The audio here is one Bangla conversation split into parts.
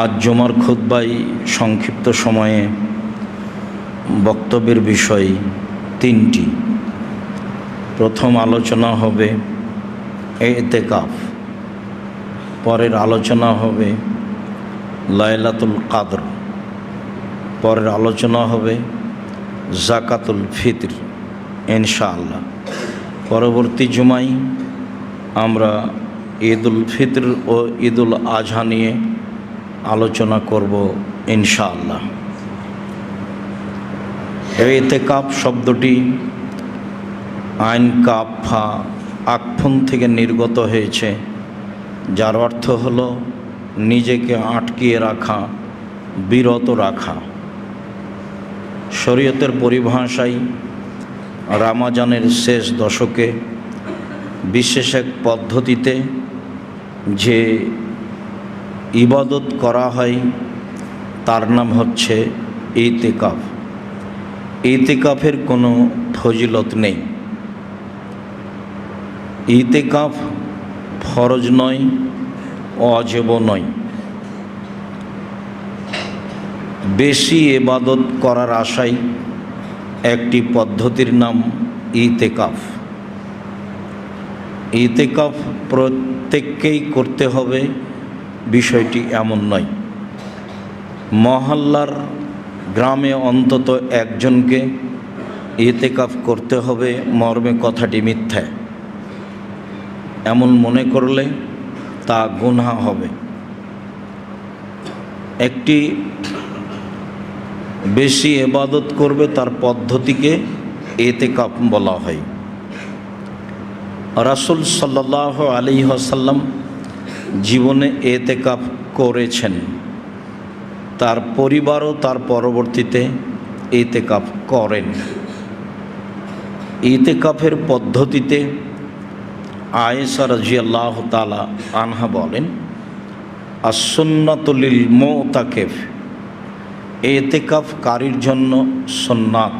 আজ জুমার খুতবায় সংক্ষিপ্ত সময়ে বক্তব্যের বিষয় তিনটি। প্রথম আলোচনা হবে ইতিকাফ, পরের আলোচনা হবে লাইলাতুল কদর, পরের আলোচনা হবে যাকাতুল ফিতর ইনশাআল্লাহ। পরবর্তী জুমায় আমরা ঈদুল ফিতর ও ঈদুল আজহা নিয়ে আলোচনা করব ইনশাআল্লাহ। ইতিকাফ শব্দটি আইন কাফা আকফুন থেকে নির্গত হয়েছে, যার অর্থ হলো নিজেকে আটকিয়ে রাখা, বিরত রাখা। শরীয়তের পরিভাষায় রমজানের শেষ দশকে বিশেষ এক পদ্ধতিতে যে ইবাদত করা হয় তার নাম হচ্ছে ইতিকাফ। ইতিকাফের কোনো ফজিলত নেই। ইতিকাফ ফরজ নয়, ওয়াজিবও নয়। বেশি ইবাদত করার আশায় একটি পদ্ধতির নাম ইতিকাফ। ইতিকাফ প্রত্যেককেই করতে হবে বিষয়টি এমন নয়। মহল্লার গ্রামে অন্তত একজনকে ইতিকাফ করতে হবে মর্মে কথাটি মিথ্যা। এমন মনে করলে তা গুনাহ হবে। একটি বেশি ইবাদত করবে তার পদ্ধতিকে ইতিকাফ বলা হয়। রাসূল সাল্লাল্লাহু আলাইহি ওয়াসাল্লাম জীবনে ইতিকাফ করেছেন, তার পরিবারও তার পরবর্তীতে ইতিকাফ করেন। ইতিকাফের পদ্ধতিতে আয়েশা রাদিয়াল্লাহু তাআলা আনহা বলেন, আস-সুন্নাতুল লিল মুতাকিফ, ইতিকাফকারীর জন্য সুন্নাত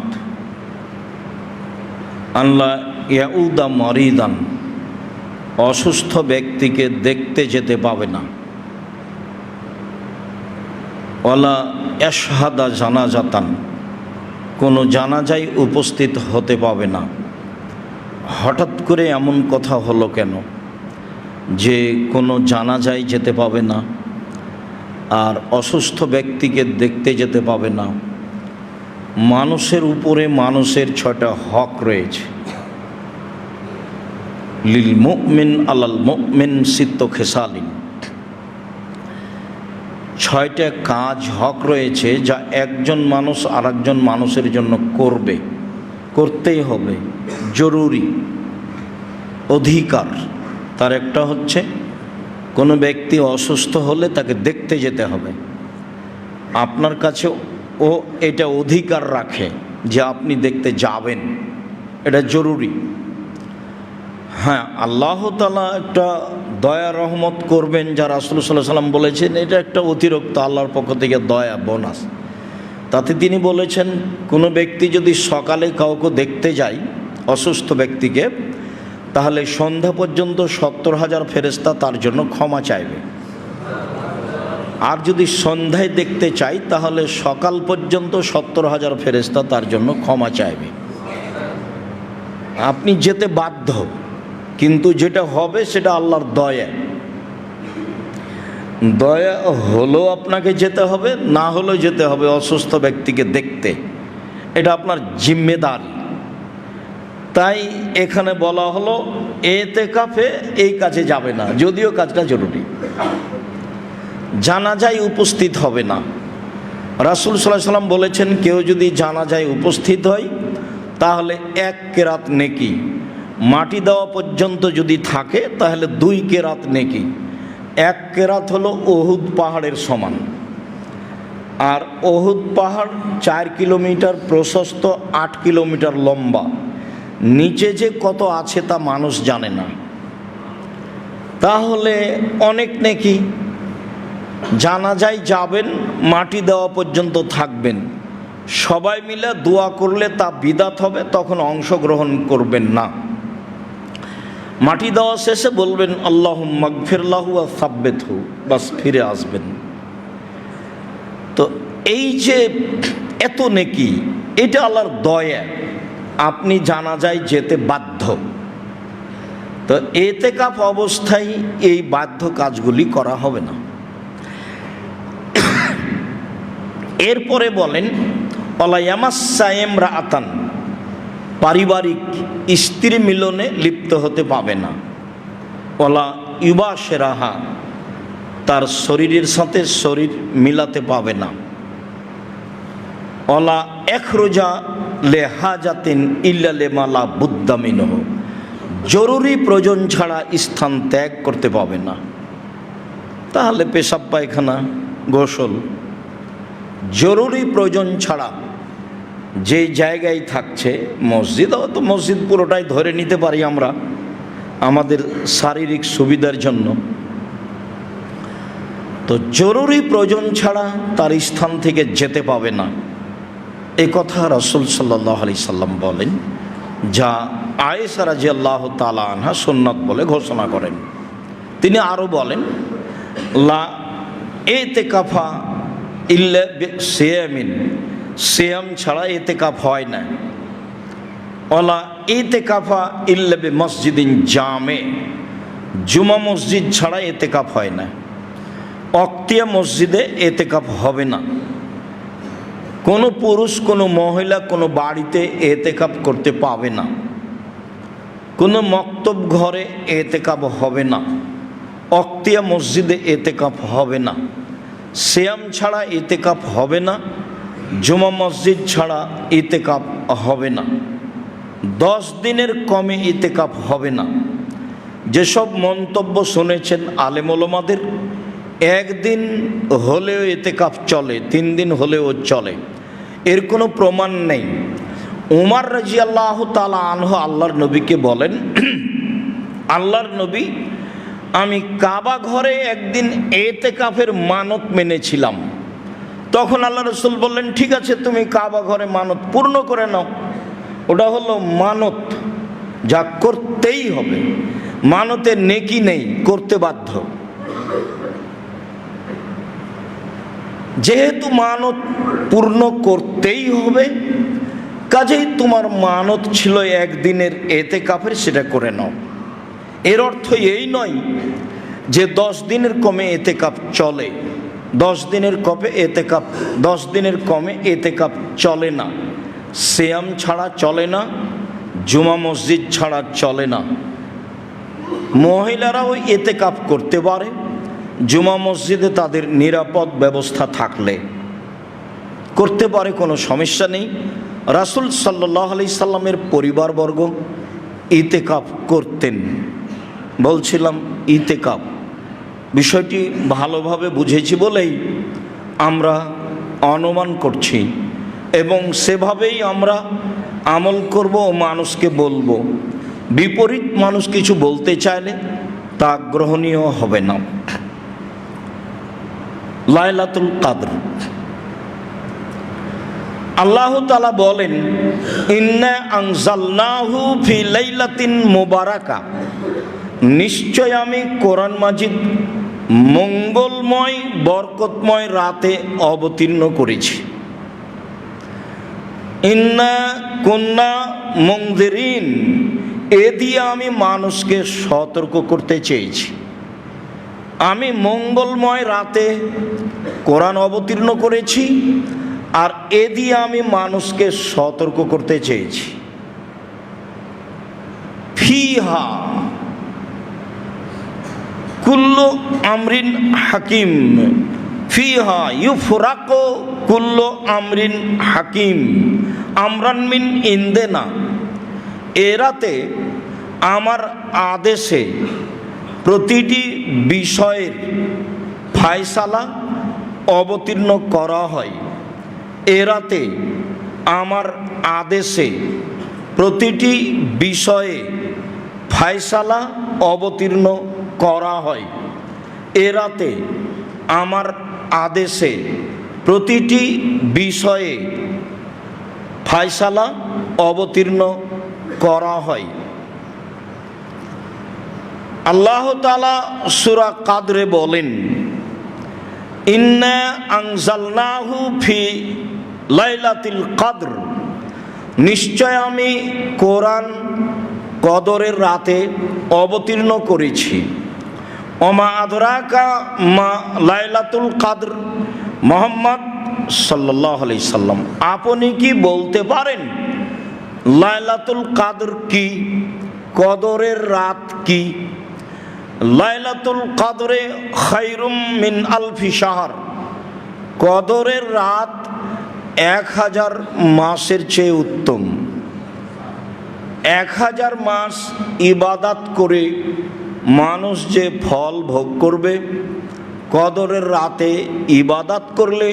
আল্লাহ ইয়াউদা মারিদান, অসুস্থ ব্যক্তিকে দেখতে যেতে পাবে না। ওয়ালা ইয়াশহাদা জানাজাতান, কোনো জানাজায় উপস্থিত হতে পাবে না। হঠাৎ করে এমন কথা হলো কেন যে কোনো জানাজায় যেতে পাবে না আর অসুস্থ ব্যক্তিকে দেখতে যেতে পাবে না? মানুষের উপরে মানুষের 6টা হক রয়েছে। লিল মুমিন আলাল মুমিন সিত্ত খেসালিন, 6টা কাজ হক রয়েছে যা একজন মানুষ আরেকজন মানুষের জন্য করতেই হবে, জরুরি অধিকার। তার একটা হচ্ছে কোনো ব্যক্তি অসুস্থ হলে তাকে দেখতে যেতে হবে। আপনার কাছে ও এটা অধিকার রাখে যে আপনি দেখতে যাবেন, এটা জরুরি। হ্যাঁ, আল্লাহ তাআলা একটা দয়া রহমত করবেন, যা রাসূল সাল্লাল্লাহু আলাইহি ওয়াসাল্লাম বলেছেন, এটা একটা অতিরিক্ত আল্লাহর পক্ষ থেকে দয়া, বোনাস। তাতে তিনি বলেছেন কোনো ব্যক্তি যদি সকালে কাউকে দেখতে যায়, অসুস্থ ব্যক্তিকে, তাহলে সন্ধ্যা পর্যন্ত 70,000 ফেরেশতা তার জন্য ক্ষমা চাইবে। আর যদি সন্ধ্যায় দেখতে চাই তাহলে সকাল পর্যন্ত 70,000 ফেরেশতা তার জন্য ক্ষমা চাইবে। আপনি যেতে বাধ্য, কিন্তু যেটা হবে সেটা আল্লাহর দয়া। দয়া হলেও আপনাকে যেতে হবে, না হলেও যেতে হবে অসুস্থ ব্যক্তিকে দেখতে। এটা আপনার জিম্মেদারি। তাই এখানে বলা হলো ইতিকাফে এই কাজে যাবে না, যদিও কাজটা জরুরি। জানাজায় উপস্থিত হবে না। রাসূল সাল্লাল্লাহু আলাইহি ওয়াসাল্লাম বলেছেন কেউ যদি জানাজায় উপস্থিত হয় তাহলে 1 কেরাত নেকি, মাটি দেওয়া পর্যন্ত যদি থাকে তাহলে 2 কেরাত নেকি। 1 কেরাত হলো উহুদ পাহাড়ের সমান। আর উহুদ পাহাড় 4 কিলোমিটার প্রশস্ত, 8 কিলোমিটার লম্বা। নিচে যে কত আছে তা মানুষ জানে না। তাহলে অনেক নেকি। জানাজায় যাবেন, মাটি দেওয়া পর্যন্ত থাকবেন, সবাই মিলে দোয়া করলে তা বিদাত হবে, তখন অংশগ্রহণ করবেন না। মাটি দেওয়া শেষে বলবেন আল্লাহুম্মা গফির লাহু ওয়া সাব্বিতহু, বাস ফিরে আসবেন। এই যে এত নেকি, এটা আল্লাহর দয়া, আপনি জানাজায় যেতে বাধ্য। তো এতেকাফ অবস্থায় এই বাধ্য কাজগুলি করা হবে না। এরপরে বলেন অলায়ামাসা ইমরাআতান, পারিবারিক স্ত্রী মিলনে লিপ্ত হতে পাবে না। ওলা ইউবাশিরাহা, তার শরীরের সাথে শরীর মিলাতে পাবে না। ওলা ইখরুজা লিহাজাতিন ইল্লা লিমা লা বুদ্দা মিনহু, জরুরি প্রয়োজন ছাড়া স্থান ত্যাগ করতে পাবে না। তাহলে পেশাব পায়খানা, গোসল জরুরি প্রয়োজন ছাড়া যে জায়গায় থাকছে, মসজিদ, তো মসজিদ পুরোটাই ধরে নিতে পারি আমরা আমাদের শারীরিক সুবিধার জন্য। তো জরুরি প্রয়োজন ছাড়া তার স্থান থেকে যেতে পাবে না, এ কথা রাসূল সাল্লাল্লাহু আলাইহি সাল্লাম বলেন, যা আয়েশা রাদিয়াল্লাহু তাআলা আনহা সুন্নাত বলে ঘোষণা করেন। তিনি আরও বলেন, লা ইতিকাফা ইল্লা বিসিয়ামিন, সিয়াম ছাড়া ইতিকাফ হয় না। ওয়ালা ইতিকাফা ইল্লা বিমসজিদিন জামে, জুমা মসজিদ ছাড়া ইতিকাফ হয় না। অক্তিয়া মসজিদে ইতিকাফ হবে না। কোনো পুরুষ, কোনো মহিলা কোনো বাড়িতে ইতিকাফ করতে পাবে না। কোনো মক্তব ঘরে ইতিকাফ হবে না। অক্তিয়া মসজিদে ইতিকাফ হবে না। সিয়াম ছাড়া ইতিকাফ হবে না। জুমা মসজিদ ছাড়া ইতিকাফ হবে না। 10 দিনের কমে ইতিকাফ হবে না। যেসব মন্তব্য শুনেছেন আলেম ওলামাদের, 1 দিন হলেও ইতিকাফ চলে, 3 দিন হলেও চলে, এর কোনো প্রমাণ নেই। উমর রাদিয়াল্লাহু তাআলা আনহু আল্লাহর নবীকে বলেন, আল্লাহর নবী, আমি কাবা ঘরে একদিন ইতিকাফের মানত মেনেছিলাম। তখন আল্লাহ রাসূল বললেন, ঠিক আছে, তুমি কাবা ঘরে মানত পূর্ণ করে নাও। ওটা হলো মানত, যা করতেই হবে। মানতের নেকি নেই, করতে বাধ্য। যেহেতু মানত পূর্ণ করতেই হবে, কাজেই তোমার মানত ছিল একদিনের ইতিকাফের, সেটা করে নাও। এর অর্থ এই নয় যে 10 দিনের কমে ইতিকাফ চলে, 10 দিনের কমে ইতিকাফ চলে না। সিয়াম ছাড়া চলে না, জুমা মসজিদ ছাড়া চলে না। মহিলারাও ইতিকাফ করতে পারে, জুমা মসজিদে তাদের নিরাপদ ব্যবস্থা থাকলে করতে পারে, কোনো সমস্যা নেই। রাসূল সাল্লাল্লাহু আলাইহি সাল্লামের পরিবারবর্গ ইতিকাফ করতেন। বলছিলাম ইতিকাফ বিষয়টি ভালোভাবে বুঝেছি বলেই আমরা অনুমান করছি, এবং সেভাবেই আমরা আমল করব ও মানুষকে বলবো। বিপরীত মানুষ কিছু বলতে চাইলে তা গ্রহণীয় হবে না। লাইলাতুল কদর, আল্লাহ তাআলা বলেন, ইন্না আনজালনাহু ফি লাইলাতিন মুবারাকা, নিশ্চয় আমি কোরআন মাজিদ মঙ্গলময় বরকতময় রাতে অবতীর্ণ করেছি। ইন্না কুন্না মুনজিরিন, এ দিয়ে আমি মানুষকে সতর্ক করতে চেয়েছি। আমি মঙ্গলময় রাতে কোরআন অবতীর্ণ করেছি, আর এ দিয়ে আমি মানুষকে সতর্ক করতে চেয়েছি। ফিহা কুল্লু আমরিন হাকিম, ফিহা ইউফরাকু কুল্লু আমরিন হাকিম আমরান মিন ইনদেনা, এ রাতে আমার আদেশে প্রতিটি বিষয়ের ফায়সালা অবতীর্ণ করা হয়। এ রাতে আমার আদেশে প্রতিটি বিষয়ে ফায়সালা অবতীর্ণ করা হয়। এ রাতে আমার আদেশে প্রতিটি বিষয়ে ফায়সালা অবতীর্ণ করা হয়। আল্লাহ তাআলা সূরা কাদরে বলেন, ইন্না আনজালনাহু ফি লাইলাতুল কদর, নিশ্চয় আমি কোরআন কদরের রাতে অবতীর্ণ করেছি। ওমা আদরাকা মা লাইলাতুল কদর, মুহাম্মদ সাল্লাল্লাহু আলাইহি সাল্লাম আপনি কি বলতে পারেন লাইলাতুল কদর কি, কদরের রাত কি? লাইলাতুল কদরে খায়রুম মিন আলফি শাহর, কদরের রাত 1000 মাসের চেয়ে উত্তম। 1000 মাস ইবাদত করে মানুষ যে ফল ভোগ করবে, কদরের রাতে ইবাদত করলে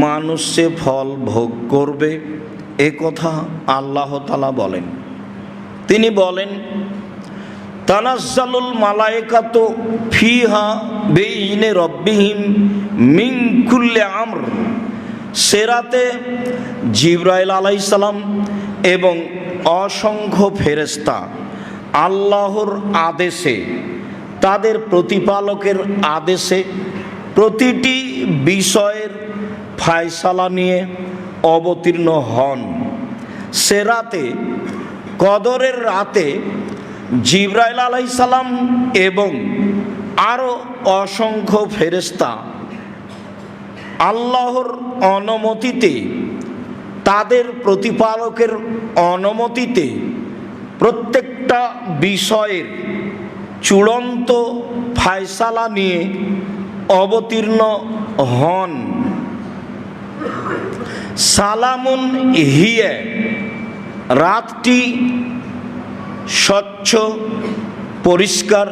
মানুষ সে ফল ভোগ করবে। এ কথা আল্লাহ তাআলা বলেন। তিনি বলেন, তানাজ্জালুল মালায়েকাতু ফিহা বিইজনি রাব্বিহিম মিন কুল্লি আমর, সে রাতে জিবরাইল আলাইহিস সালাম এবং অসংখ্য ফেরেশতা আল্লাহর আদেশে, তাদের প্রতিপালকের আদেশে প্রতিটি বিষয়ের ফায়সালা নিয়ে অবতীর্ণ হন। সে রাতে, কদরের রাতে জিবরাইল আলাইহিস সালাম এবং আরও অসংখ্য ফেরেশতা আল্লাহর অনুমতিতে, তাদের প্রতিপালকের অনুমতিতে প্রত্যেকটা বিষয়ের চূড়ান্ত ফায়সালা নিয়ে অবতীর্ণ হন। সালামুন হিয়া, রাতটি স্বচ্ছ, পরিষ্কার,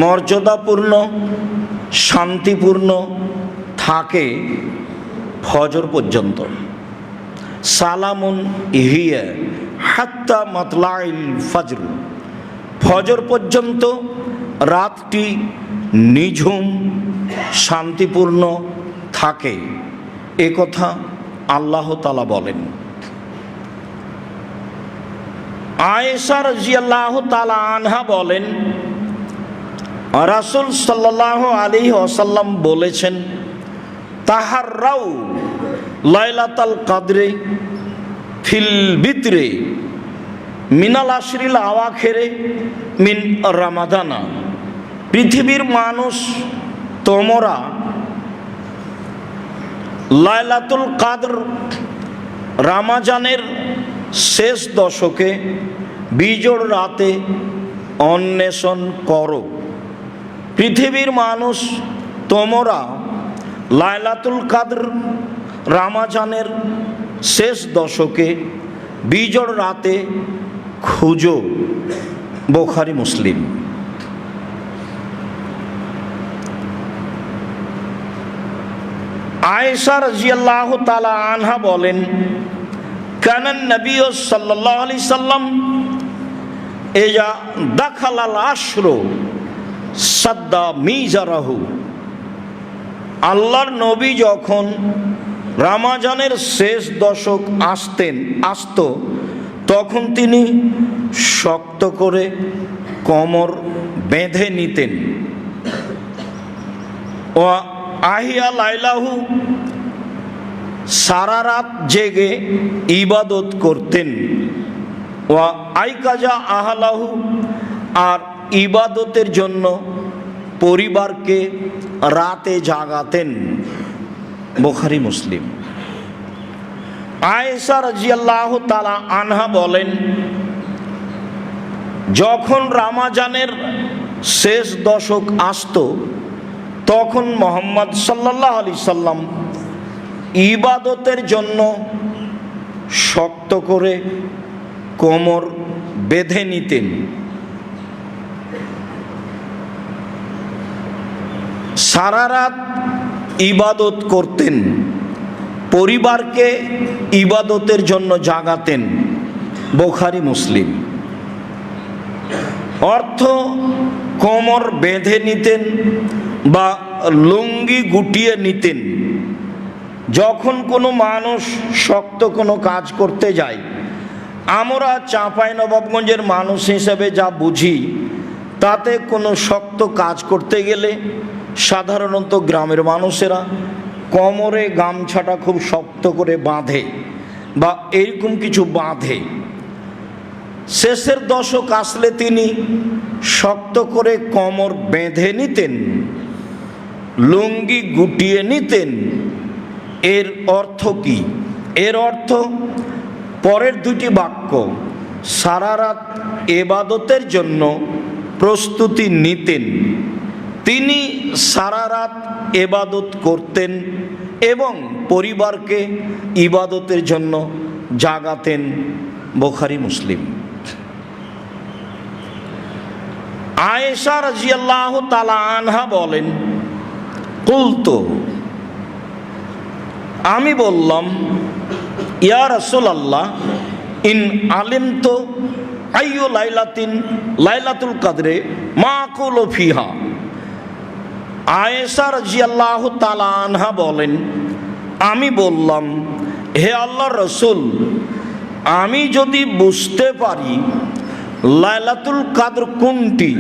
মর্যাদাপূর্ণ, শান্তিপূর্ণ থাকে ফজর পর্যন্ত। সালামুন হিয়া হাত্তা মাতলাইল ফজর, ফজর পর্যন্ত রাতটি নিঝুম, শান্তিপূর্ণ থাকে। এ কথা আল্লাহ তাআলা বলেন। আয়েশা রাদিয়াল্লাহু তাআলা আনহা বলেন, রাসূল সাল্লাল্লাহু আলাইহি ওয়াসাল্লাম বলেছেন, তাহাররাউ লাইলাতুল কদরে ফিল বিতরে মিনাল আশরিল আওয়াখিরে মিন রমাদানা, পৃথিবীর মানুষ তোমরা লাইলাতুল কদর রমজানের শেষ দশকে বিজোড় রাতে অন্বেষণ করো। পৃথিবীর মানুষ তোমরা লাইলাতুল কদর রমজানের শেষ দশকে বিজোড় রাতে খুঁজো। বুখারী মুসলিম। আয়েশা রাদিয়াল্লাহু তাআলা আনহা বলেন, কানান নবী সাল্লাল্লাহু আলাইহি সাল্লাম ইজা দাখালাল আশরু সাদ্দা মিজারাহু, আল্লাহর নবী যখন রমজানের শেষ দশক আসত তখন তিনি শক্ত করে কোমর বেঁধে নিতেন। ও আহিয়া লাইলাহু, সারা রাত জেগে ইবাদত করতেন। ও আইকাজা আহলাহু, আর ইবাদতের জন্য পরিবারকে রাতে জাগাতেন। বুখারী মুসলিম। আয়েশা রাদিয়াল্লাহু তাআলা আনহা বলেন, যখন রমজানের শেষ দশক আসতো তখন মুহাম্মদ সাল্লাল্লাহু আলাইহি সাল্লাম ইবাদতের জন্য শক্ত করে কোমর বেঁধে নিতেন। সারা রাত ইবাদত করতেন, পরিবারকে ইবাদতের জন্য জাগাতেন। বুখারী মুসলিম। অর্থ কোমর বেঁধে নিতেন বা লুঙ্গি গুটিয়ে নিতেন। যখন কোনো মানুষ শক্ত কোনো কাজ করতে যায়, আমরা চাঁপাইনবাবগঞ্জের মানুষ হিসেবে যা বুঝি, তাতে কোনো শক্ত কাজ করতে গেলে সাধারণত গ্রামের মানুষেরা কোমরে গামছাটা খুব শক্ত করে বাঁধে বা এরকম কিছু বাঁধে। শেষের দশক আসলে তিনি শক্ত করে কোমর বেঁধে নিতেন, লুঙ্গি গুটিয়ে নিতেন। এর অর্থ কি? এর অর্থ পরের দুটি বাক্য, সারা রাত এবাদতের জন্য প্রস্তুতি নিতেন। তিনি সারা রাত এবাদত করতেন এবং পরিবারকে ইবাদতের জন্য জাগাতেন। বুখারী মুসলিম। আয়েশা রাদিয়াল্লাহু তাআলা আনহা বলেন, কুলতু, আমি বললাম, ইয়া রাসূলুল্লাহ, ইন আলিমতু আইয়ু লাইলাতিন লাইলাতুল কদরে মা আকুলু ফিহা। আয়েশা রাদিয়াল্লাহু তাআলা আনহা বলেন, আমি বললাম, হে আল্লাহর রাসূল, আমি যদি বুঝতে পারি লাইলাতুল কদর কোনটি,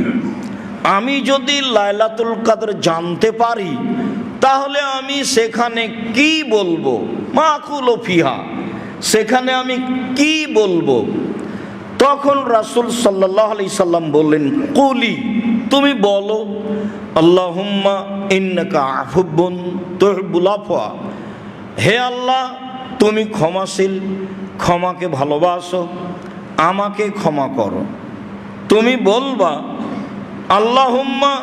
আমি যদি লাইলাতুল কদর জানতে পারি, তাহলে আমি সেখানে কি বলবো? মাকুল ফিহা, সেখানে আমি কি বলবো? তখন রাসূল সাল্লাল্লাহু আলাইহি সাল্লাম বললেন, কুলি, তুমি বলো, আল্লাহুম্মা ইন্নাকা আফুবুন তুহিব্বুল আফওয়া, হে আল্লাহ, তুমি ক্ষমাশীল, ক্ষমাকে ভালোবাসো, আমাকে ক্ষমা করো। তুমি বলবা, আল্লাহুম্মা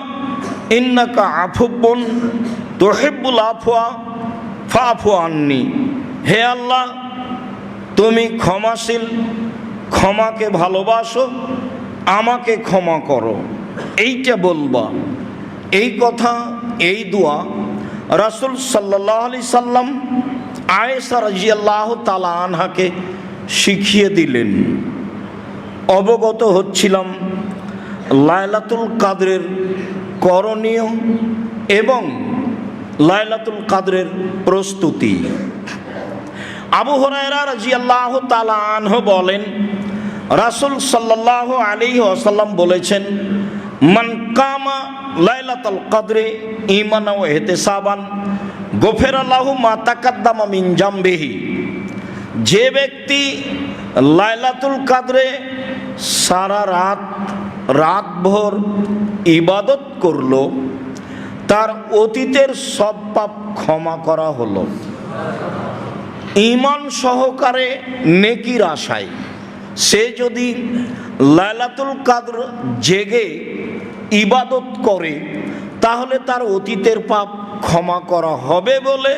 ইন্নাকা আফুবুন তুহিব্বুল আফওয়া ফাফু আন্নি, হে আল্লাহ, তুমি ক্ষমাশীল, ক্ষমাকে ভালোবাসো, আমাকে ক্ষমা করো। এইটা বলবা। এই কথা, এই দোয়া রাসূল সাল্লাল্লাহু আলাইহি সাল্লাম আয়েশা রাদিয়াল্লাহু তাআলা আনহাকে শিখিয়ে দিলেন। অবগত হচ্ছিলাম লাইলাতুল কদরের করণীয় এবং লাইলাতুল কদরের প্রস্তুতি। আবু হুরায়রা রাদিয়াল্লাহু তাআলা আনহু বলেন, রাসূল সাল্লাল্লাহু আলাইহি ওয়াসাল্লাম বলেছেন, মান কামা লাইলাতুল কদরে ঈমানান ওয়া ইহতিসাবান গফিরা লাহু মা তাকাদ্দামা মিন জামবিহি। যে ব্যক্তি লাইলাতুল কদরে সারা রাতভর ইবাদত করলো, তার অতীতের সব পাপ ক্ষমা করা হলো। ঈমান সহকারে নেকির আশায় সে যদি লাইলাতুল কদর জেগে ইবাদত করে, তাহলে তার অতীতের পাপ ক্ষমা করা হবে বলে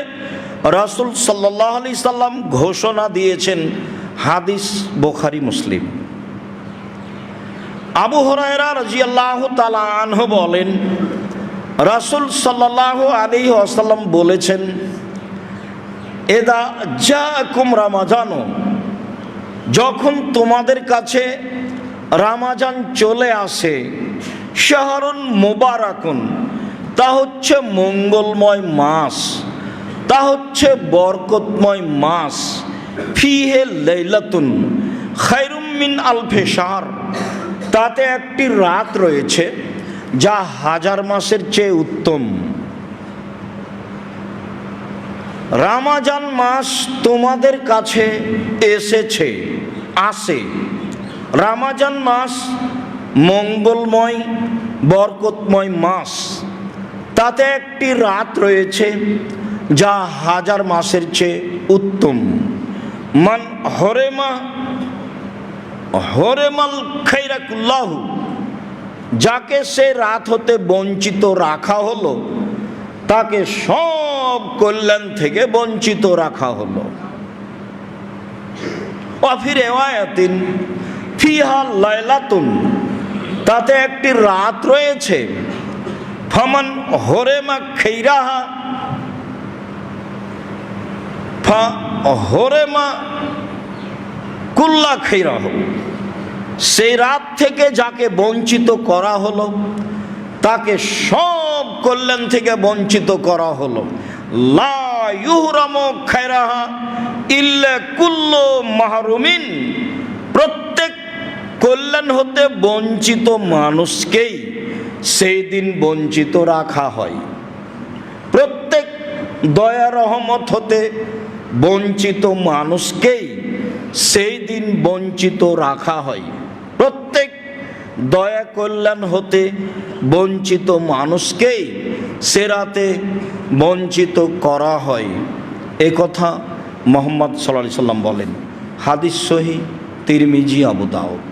রাসূল সাল্লাল্লাহু আলাইহি সাল্লাম ঘোষণা দিয়েছেন। হাদিস বুখারী মুসলিম। আবু হুরায়রা রাদিয়াল্লাহু তাআলা আনহু বলেন, রাসূল সাল্লাল্লাহু আলাইহি ওয়াসাল্লাম বলেছেন, এদা জাআকুম রমাজান, যখন তোমাদের কাছে রমাজান চলে আসে, শাহরুন মুবারাকুন, তা হচ্ছে মঙ্গলময় মাস, তা হচ্ছে বরকতময় মাস, ফিহে লাইলাতুন খায়রুম মিন আলফি শাহর, তাতে একটি রাত রয়েছে যা হাজার মাসের চেয়ে উত্তম। রমজান মাস তোমাদের কাছে এসেছে, আসে। রমজান মাস মঙ্গলময় বরকতময় মাস, তাতে একটি রাত রয়েছে যা হাজার মাসের চেয়ে উত্তম। মান হরেমাল খাইরা কুল্লাহু, যাকে সে রাত হতে বঞ্চিত রাখা হলো, তাকে সব কল্যাণ থেকে বঞ্চিত রাখা হলো। ওয়াফি রিওয়ায়াতিন ফিহা লাইলাতুন, তাতে একটি রাত রয়েছে। ফামান হরেমা খাইরাহা ফা হরেমা কুল্লা খাইরাহ, সেই রাত থেকে যাকে বঞ্চিত করা হলো, তাকে সব কল্যাণ থেকে বঞ্চিত করা হলো। লা ইউহরামু খায়রাহা ইল্লা কুল্লু মাহরুমিন, প্রত্যেক কল্যাণ হতে বঞ্চিত মানুষকেই সেই দিন বঞ্চিত রাখা হয়। দয়া রহমত হতে বঞ্চিত মানুষকেই সেই দিন বঞ্চিত রাখা হয়। প্রত্যেক দয়া কল্যাণ হতে বঞ্চিত মানুষকেই সে রাতে বঞ্চিত করা হয়। এ কথা মুহাম্মদ সাল্লাল্লাহু আলাইহি সাল্লাম বলেন। হাদিস সহিহ, তিরমিজি, আবু দাউদ।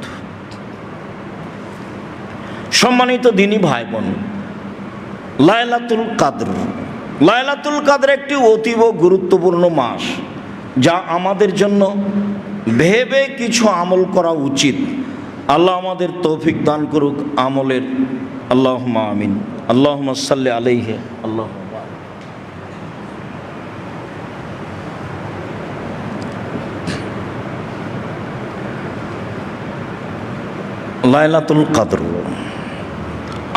সম্মানিত দিনী ভাই বোন, লাইলাতুল কাদর, লাইলাতুল কাদর একটি অতীব গুরুত্বপূর্ণ মাস, যা আমাদের জন্য ভেবে কিছু আমল করা উচিত। আল্লাহ আমাদের তৌফিক দান করুক আমলের। আল্লাহুম্মা আমিন। আল্লাহুম্মা সাল্লি আলাইহি। আল্লাহ লাইলাতুল কদর।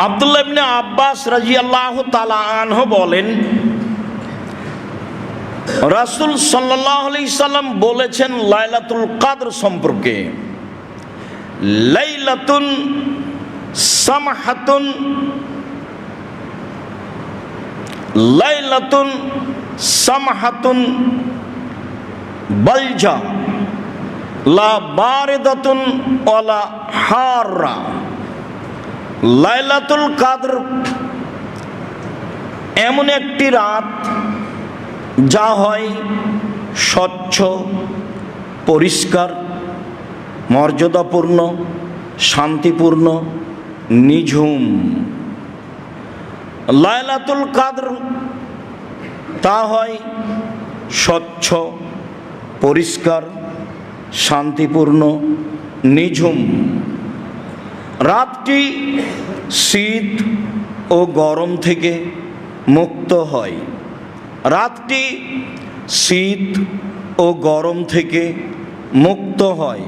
আব্দুল্লাহ ইবনে আব্বাস রাদিয়াল্লাহু তাআলা আনহু বলেন, রাসূল সাল্লাল্লাহু আলাইহি সাল্লাম বলেছেন লাইলাতুল কদর সম্পর্কে, লাইলাতুন সামহাতুন, লাইলাতুন সামহাতুন বালজা লা বারিদাতুন ওয়ালা হাররা। লাইলাতুল কদর এমন একটি রাত যা হয় স্বচ্ছ, পরিষ্কার, মর্যাদাপূর্ণ, শান্তিপূর্ণ, নিঝুম। লাইলাতুল কদর তা হয় স্বচ্ছ, পরিষ্কার, শান্তিপূর্ণ, নিঝুম। রাতটি শীত ও গরম থেকে মুক্ত হয়। রাতটি শীত ও গরম থেকে মুক্ত হয়।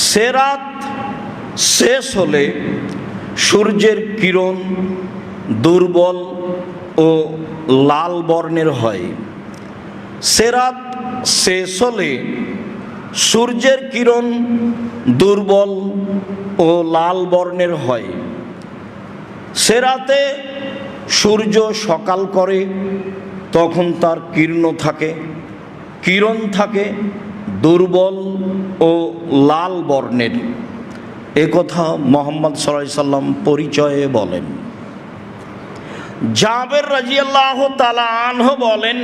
সে রাত শেষ হলে সূর্যের কিরণ দুর্বল ও লাল বর্ণের হয়। সে রাত শেষ হলে সূর্যের কিরণ দুর্বল ও লাল বর্ণের হয়। সে রাতে সূর্য সকাল করে, তখন তার কিরণ থাকে দুর্বল ও লাল বর্ণের। এ কথা মুহাম্মদ সাল্লাল্লাহু আলাইহি সাল্লাম পরিচয়ে বলেন। জাবের রাদিয়াল্লাহু তাআলা আনহু বলেন,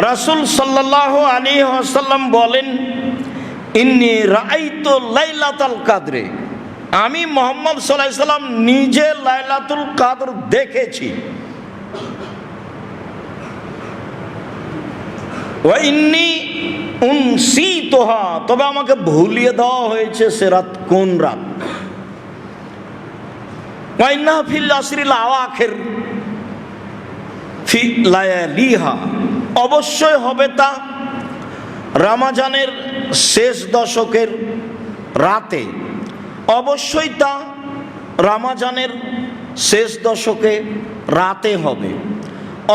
রাসূল সাল্লাল্লাহু আলাইহি ওয়াসাল্লাম বলেন, ইন্নী রাআইতু লাইলাতুল কদরে, আমি মুহাম্মদ সাল্লাল্লাহু আলাইহি সাল্লাম নিজে লাইলাতুল কদর দেখেছি। ওয়া ইন্নী উনসিতুহা, তবে আমাকে ভুলিয়ে দেওয়া হয়েছে সে রাত কোন রাত। ওয়া ইন্নাহা ফিল আশরিল আওয়াখির ফি লায়ালিহা, অবশ্যই হবে তা রমজানের শেষ দশকের রাতে। অবশ্যই তা রমজানের শেষ দশকে রাতে হবে।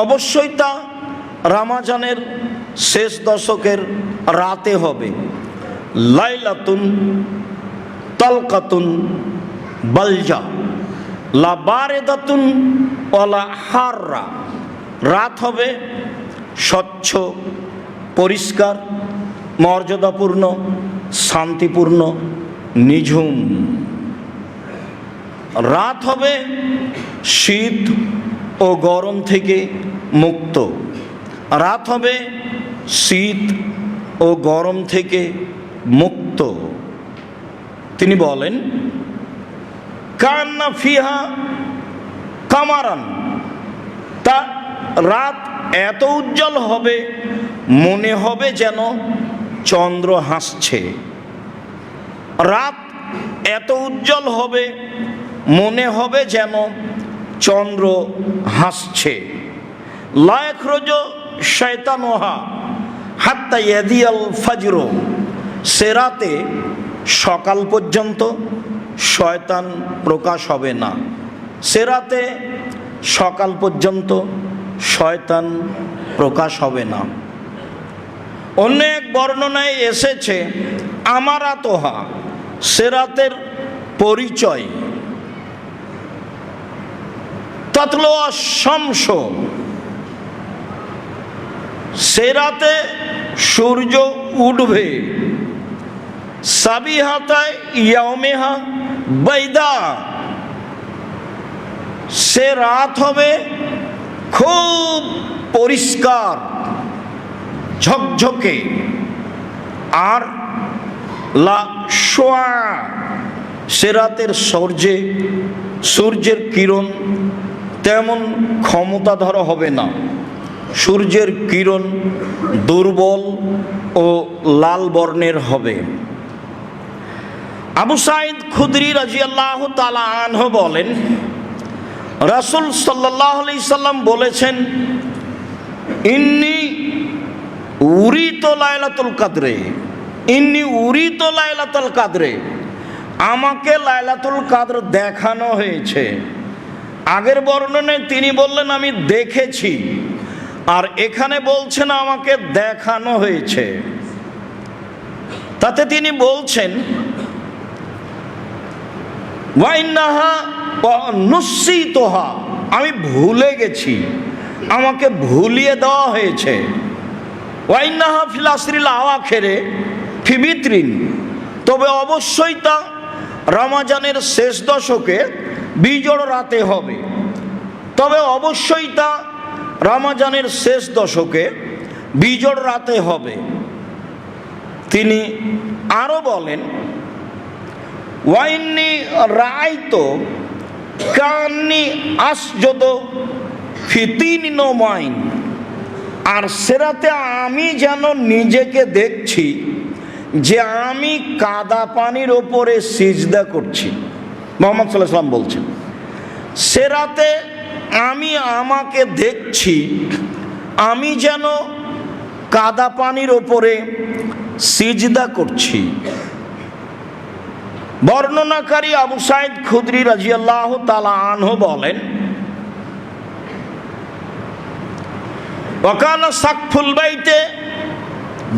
অবশ্যই তা রমজানের শেষ দশকের রাতে হবে। লাইলাতুন তালকাতুন বালজা লা বারিদাতুন ওয়ালা হাররা, রাত হবে স্বচ্ছ, পরিষ্কার, মর্যাদাপূর্ণ, শান্তিপূর্ণ, নিঝুম। রাত হবে শীত ও গরম থেকে মুক্ত। রাত হবে শীত ও গরম থেকে মুক্ত। তিনি বলেন, কান্না ফিহা কামারান, তা রাত এত উজ্জ্বল হবে মনে হবে যেন চন্দ্র হাসছে। রাত এত উজ্জ্বল হবে মনে হবে যেন চন্দ্র হাসছে। লা ইয়াখরুজু শায়তানুহা হাত্তা ইয়াদিয়াল ফাজর, সে রাতে সকাল পর্যন্ত শয়তান প্রকাশ হবে না। সে রাতে সকাল পর্যন্ত শয়তান প্রকাশ হবে না। অনেক বর্ণনায় এসেছে আমারাতোহা, সে রাতের পরিচয়। তাতলো আশ-শামস, সে রাতে সূর্য উঠবে। সাবিহাতায় ইয়াউমিহা বাইদা, সে রাত হবে খুব পরিষ্কার ঝকঝকে। আর লা শোয়া, সে রাতের সূর্যের কিরণ তেমন ক্ষমতাধর হবে না। সূর্যের কিরণ দুর্বল ও লাল বর্ণের হবে। আবু সাঈদ খুদরি রাদিয়াল্লাহু তাআলা আনহু বলেন, রাসূল সাল্লাল্লাহু আলাইহি সাল্লাম বলেছেন, ইন্নী উরিতু লাইলাতুল কদরে, ইন্নী উরিতু লাইলাতুল কদরে, আমাকে লাইলাতুল কদর দেখানো হয়েছে। আগের বর্ণনায় তিনি বললেন আমি দেখেছি, আর এখানে বলছেন আমাকে দেখানো হয়েছে। তাতে তিনি বলছেন ওয়াইন্নাহা নুসিতুহা, আমি ভুলে গেছি, আমাকে ভুলিয়ে দেওয়া হয়েছে। ওয়াইন্নাহা ফিল আসরিল আওয়াখিরে ফি বিতরিন, তবে অবশ্যই তা রমজানের শেষ দশকে বিজোড় রাতে হবে। তবে অবশ্যই তা রমজানের শেষ দশকে বিজোড় রাতে হবে। তিনি আরো বলেন, ওয়াইন্নি রাআইতু কান্নি আসজুদু ফি তিন নওমাইন, আর সেরাতে আমি যেন নিজেকে দেখছি যে আমি কাদা পানির ওপরে সিজদা করছি। মুহাম্মদ সাল্লাল্লাহু আলাইহি ওয়াসাল্লাম বলছেন, সেরাতে আমি আমাকে দেখছি আমি যেন কাদা পানির ওপরে সিজদা করছি। বর্ণনাকারী আবু সাঈদ খুদরি রাদিয়াল্লাহু তাআলা আনহু বলেন, ওয়াকানা সাকফুল বাইতে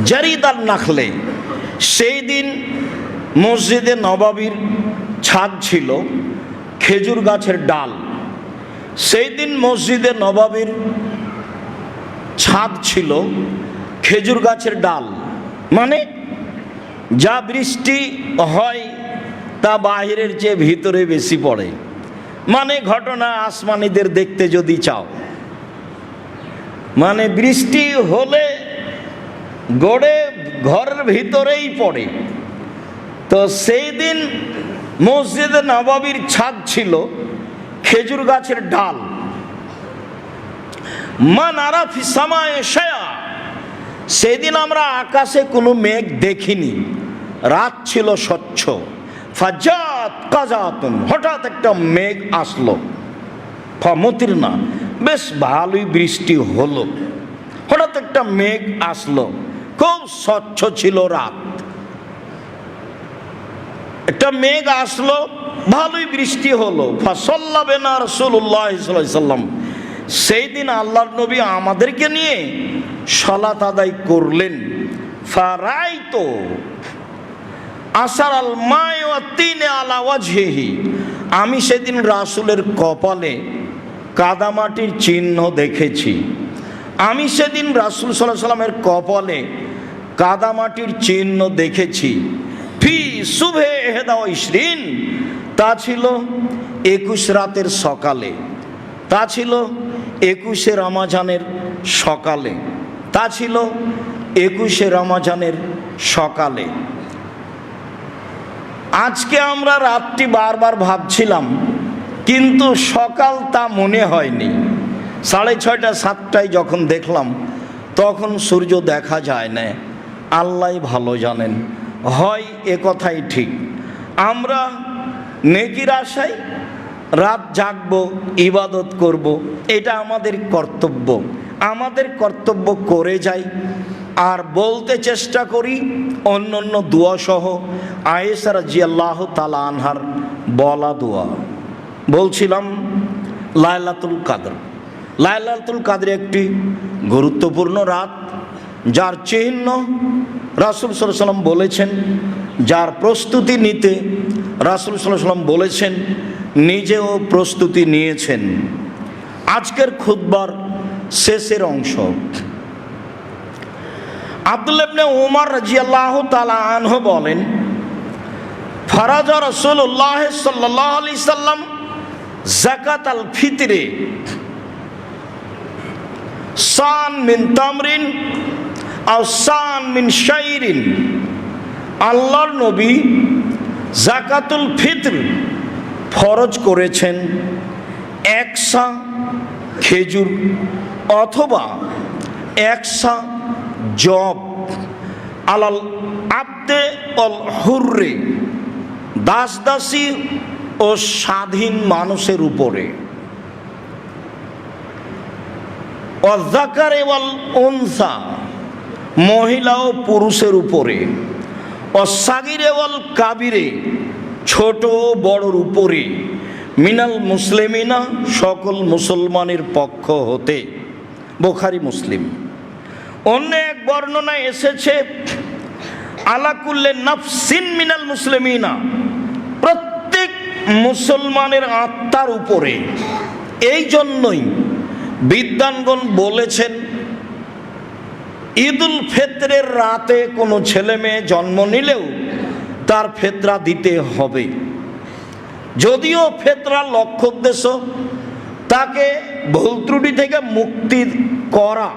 জারিদান নাখলে, সেই দিন মসজিদে নববীর ছাদ ছিল খেজুর গাছের ডাল। সেই দিন মসজিদে নববীর ছাদ ছিল খেজুর গাছের ডাল, মানে যা বৃষ্টি হয় তা বাহিরের চেয়ে ভিতরে বেশি পড়ে। মানে ঘটনা আসমানিদের দেখতে যদি চাও, মানে বৃষ্টি হলে গড়ে ঘরের ভিতরেই পড়ে। তো সেই দিন মসজিদে নববীর ছাদ ছিল খেজুর গাছের ডাল। মা নারা ফিস সামায়ে শায়া, সেদিন আমরা আকাশে কোনো মেঘ দেখিনি, রাত ছিল স্বচ্ছ। ফাজাত কাজাতুন, হঠাৎ একটা মেঘ আসলো। ফামতির না, বেশ ভালোই বৃষ্টি হলো। হঠাৎ একটা মেঘ আসলো, খুব স্বচ্ছ ছিল রাত। একটা মেঘ আসলো, ভালোই বৃষ্টি হলো। ফাসাল্লা বিনা রাসূলুল্লাহ সাল্লাল্লাহু আলাইহি ওয়াসাল্লাম, সেই দিন আল্লাহর নবী আমাদেরকে নিয়ে সালাত আদায় করলেন। ফারাইতু আসার আল মাই ওয়া তিনে আলা ওয়াজহিহি, আমি সেদিন রাসূলের কপালে কাদামাটির চিহ্ন দেখেছি। আমি সেদিন রাসূল সাল্লাল্লাহু আলাইহি ওয়াসাল্লামের কপালে কাদামাটির চিহ্ন দেখেছি। ফি সুবহে ইহদা ওয়া ইশরিন, তা ছিল 21 রাতের সকালে, তা ছিল 21শে রমজানের সকালে, তা ছিল 21শে রমজানের সকালে। আজকে আমরা রাতটি বারবার ভাবছিলাম, কিন্তু সকাল তা মনে হয়নি। 6:30 7টায় যখন দেখলাম, তখন সূর্য দেখা যায় না। আল্লাহ ভালো জানেন, হয় এ কথাই ঠিক। আমরা নেকির আশায় রাত জাগবো, ইবাদত করব, এটা আমাদের কর্তব্য। আমাদের কর্তব্য করে যাই, আর বলতে চেষ্টা করি অন্য অন্য দোয়া সহ। আয়েশা রাদিয়াল্লাহু তাআলা আনহার বলা দোয়া বলছিলাম, লাইলাতুল কদর। লাইলাতুল কদর একটি গুরুত্বপূর্ণ রাত, যার চিহ্ন রাসূল সাল্লাল্লাহু আলাইহি ওয়াসাল্লাম বলেছেন, যার প্রস্তুতি নিতে রাসূল সাল্লাল্লাহু আলাইহি ওয়াসাল্লাম বলেছেন, নিজেও প্রস্তুতি নিয়েছেন। আজকের খুতবার শেষের অংশ। আব্দুল্লাহ ইবনে উমর রাদিয়াল্লাহু তাআলা আনহু বলেন, ফারাজা রাসূলুল্লাহ সাল্লাল্লাহু আলাইহি সাল্লাম যাকাত আল ফিতরে সান মিন তামরিন আও সান মিন শাইরিন। আল্লাহর নবী যাকাতুল ফিতর ফরজ করেছেন একসা খেজুর অথবা একসা জব আলাল আব্দে অল হুররে, দাস দাসী ও স্বাধীন মানুষের উপরে, অযাকারে ওয়াল উনসা, মহিলা ও পুরুষের উপরে, অসাগিরে ওয়াল কাবিরে, ছোট ও বড়র উপরে, মিনাল মুসলিমিনা, সকল মুসলমানের পক্ষ হতে। বুখারী মুসলিম। অন্য এক বর্ণনায় এসেছে আলা কুল্লি নাফসিন মিনাল মুসলিমিনা, প্রত্যেক মুসলমানের আত্মার উপরে। এই জন্যই বিদ্বানগণ বলেছেন ঈদুল ফিতরের রাতে কোনো ছেলে মেয়ে জন্ম নিলেও তার ফিতরা দিতে হবে। যদিও ফিতরার লক্ষ্য উদ্দেশ্য তাকে ভুল ত্রুটি থেকে মুক্তি করা,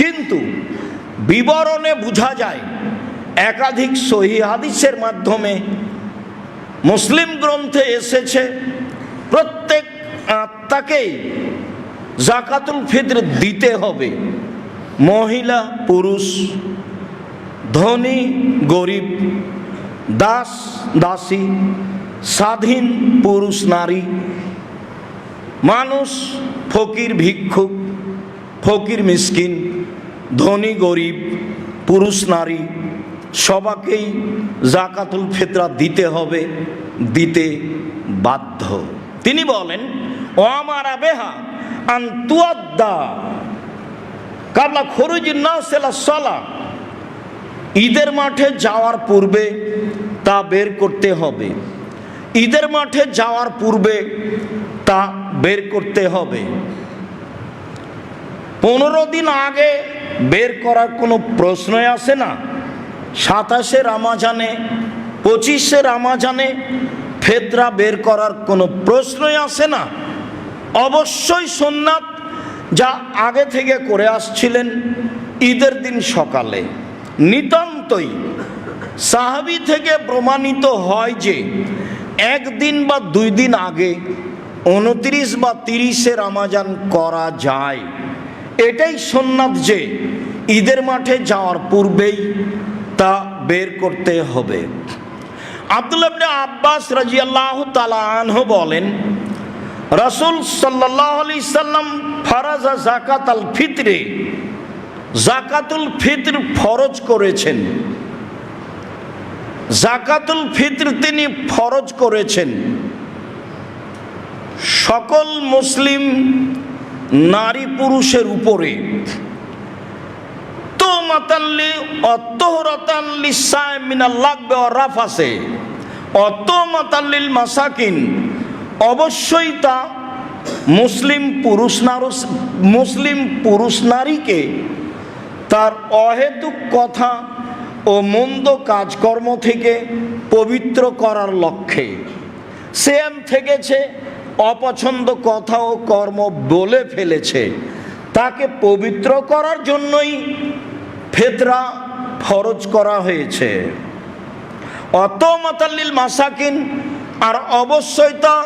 কিন্তু বিবরণে বোঝা যায় একাধিক সহিহ হাদিসের মাধ্যমে মুসলিম গ্রন্থে এসেছে প্রত্যেক আত্মাকেই যাকাতুল ফিতর দিতে হবে। মহিলা পুরুষ, ধনী গরিব, দাস দাসী, স্বাধীন পুরুষ নারী, মানুষ ফকির ভিক্ষুক, ফকির মিসকিন, ধনী গরিব, পুরুষ নারী, সবাকেই যাকাতুল ফিতরা দিতে হবে, দিতে বাধ্য। তিনি বলেন, ও আমার বেহা আন্তুয়াদ্দা কাবলা খরুজিন নাস ইলা সালাহ, ঈদের মাঠে যাওয়ার পূর্বে তা বের করতে হবে। ঈদের মাঠে যাওয়ার পূর্বে তা বের করতে হবে। 15 দিন আগে বের করার কোনো প্রশ্নই আসে না। 27শে রমজানে, 25শে রমজানে ফিতরা বের করার কোনো প্রশ্নই আসে না। অবশ্যই সুন্নাত যা আগে থেকে করে আসছিলেন ঈদের দিন সকালে। নিতান্তই সাহাবী থেকে প্রমাণিত হয় যে একদিন বা 2 দিন আগে 29 বা 30শে রমজান করা যায়। এটাই সুন্নাত যে ঈদের মাঠে যাওয়ার পূর্বেই তা বের করতে হবে। আব্দুল্লাহ ইবনে আব্বাস রাদিয়াল্লাহু তাআলা আনহু বলেন, রাসূল সাল্লাল্লাহু আলাইহি সাল্লাম ফারাজা যাকাতাল ফিতরে, যাকাতুল ফিতর ফরজ করেছেন। যাকাতুল ফিতর তিনি ফরজ করেছেন সকল মুসলিম নারী পুরুষের উপরে। তো মাতাল্লি অতহরাতান লিসায় মিনাল লাগবে ওয়া রাফাসে অত মাতাল্লিল মাসাকিন, অবশ্যই তা মুসলিম পুরুষ নারীকে তার অহেতুক কথা ও মন্দ কাজকর্ম থেকে পবিত্র করার লক্ষ্যে। সেম থেকেছে, অপছন্দ কথা ও কর্ম বলে ফেলেছে, তাকে পবিত্র করার জন্যই ফিতরা ফরজ করা হয়েছে। অত মাতাল্লিল মাসাকিন, আর অবশ্যই তা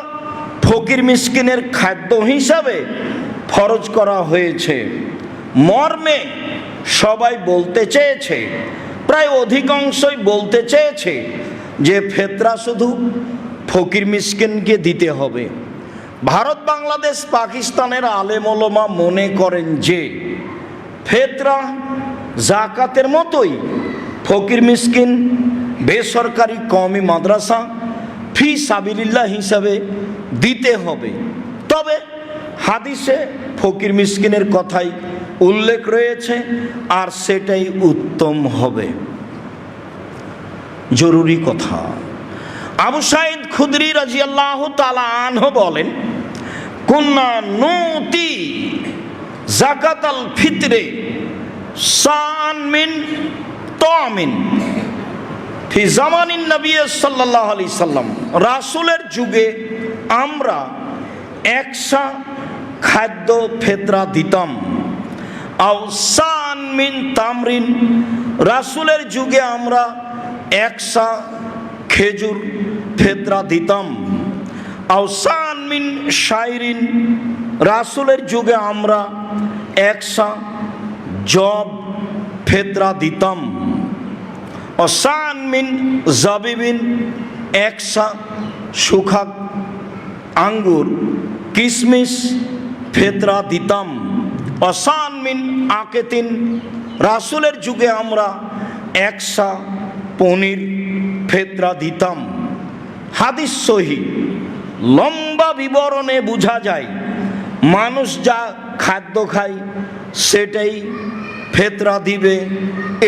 ফকির মিসকিনের খাদ্য হিসাবে ফরজ করা হয়েছে। মর্মে সবাই বলতে চেয়েছে, প্রায় অধিকাংশই বলতে চেয়েছে যে ফিতরা শুধু ফকির মিসকিনকে দিতে হবে। ভারত, বাংলাদেশ, পাকিস্তানের আলেম ওলামা মনে করেন যে ফিতরা যাকাতের মতোই ফকির মিসকিন, বেসরকারি কওমি মাদ্রাসা ফি সাবিলিল্লাহ হিসাবে দিতে হবে। তবে হাদিসে ফকির মিসকিনের কথাই উল্লেখ রয়েছে, আর সেটাই উত্তম হবে। জরুরি কথা, আবু সাঈদ খুদরি রাদিয়াল্লাহু তাআলা আনহু বলেন, কুন্না নুতি যাকাতাল ফিতরে সান মিন তামিন ফি জামানিন নবী সাল্লাল্লাহু আলাইহি সাল্লাম। রাসূলের যুগে আমরা একসা খাদ্য ফেতরা দিতাম। আও সান মিন তামরিন, রাসূলের যুগে আমরা একসা খেজুর ফেতরা দিতাম। আও সান মিন শাইরিন, রাসূলের যুগে আমরা একসা জব ফেতরা দিতাম। অসান মিন জাবিবিন, একসা শুখা আঙ্গুর কিশমিশ ফেতরা দিতাম। অসান মিন আকেতিন, রাসূলের যুগে আমরা একসা পনির ফেতরা দিতাম। হাদিস সহিহ। লম্বা বিবরণে বোঝা যায় মানুষ যা খাদ্য খায় সেটাই ফেতরা দিবে,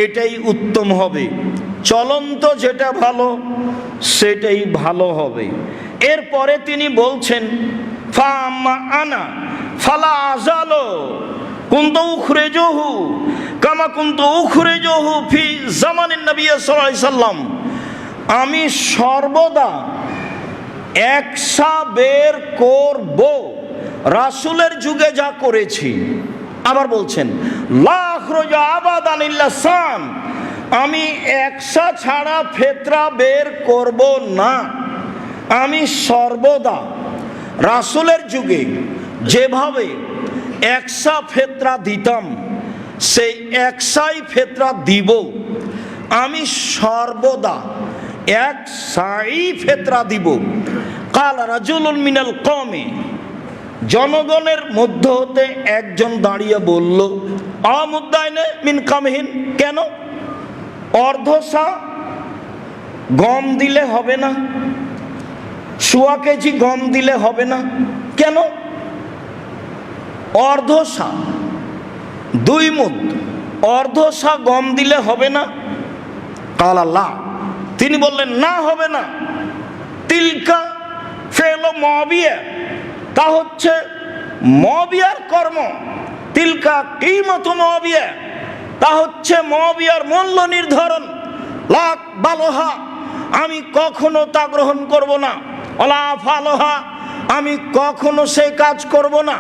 এটাই উত্তম হবে। চলন্ত যেটা ভালো সেটাই ভালো হবে। এরপরে তিনি বলছেন ফাম্মা আনা ফালা আজালো কুনতু উখরিজুহু কামা কুনতু উখরিজুহু ফি জামানিন নবী সাল্লাল্লাহু আলাইহি সাল্লাম, আমি সর্বদা একসা বের করব রাসূলের যুগে যা করেছি। আবার বলছেন লা আখরুজু আবাদান ইল্লা সান, আমি একসা ছাড়া ফেতরা বের করব না। আমি সর্বদা রাসূলের যুগে যেভাবে একসা ফেতরা দিতাম সেই একসাই ফেতরা দিব। আমি সর্বদা একসাই ফেতরা দিব। কাল রাজুলুন মিনাল কওমি, জনগণের মধ্য হতে একজন দাঁড়িয়ে বলল আমুদ্দাইনে মিন কামহিন, কেন অর্ধসা গম দিলে হবে না? সোয়া কেজি গম দিলে হবে না কেন? অর্ধসা 2 মুদ অর্ধসা গম দিলে হবে না? কাল আল্লাহ, তিনি বললেন না, হবে না। তিলকা ফেল মুআবিয়া, তা হচ্ছে মুআবিয়ার কর্ম। তিলকা কিমাতু মুআবিয়া, তা হচ্ছে মুআবিয়ার মূল্য নির্ধারণ। লাক বালোহা, আমি কখনো তা গ্রহণ করব না। ওলা ফালোহা, আমি কখনো সে কাজ করব না।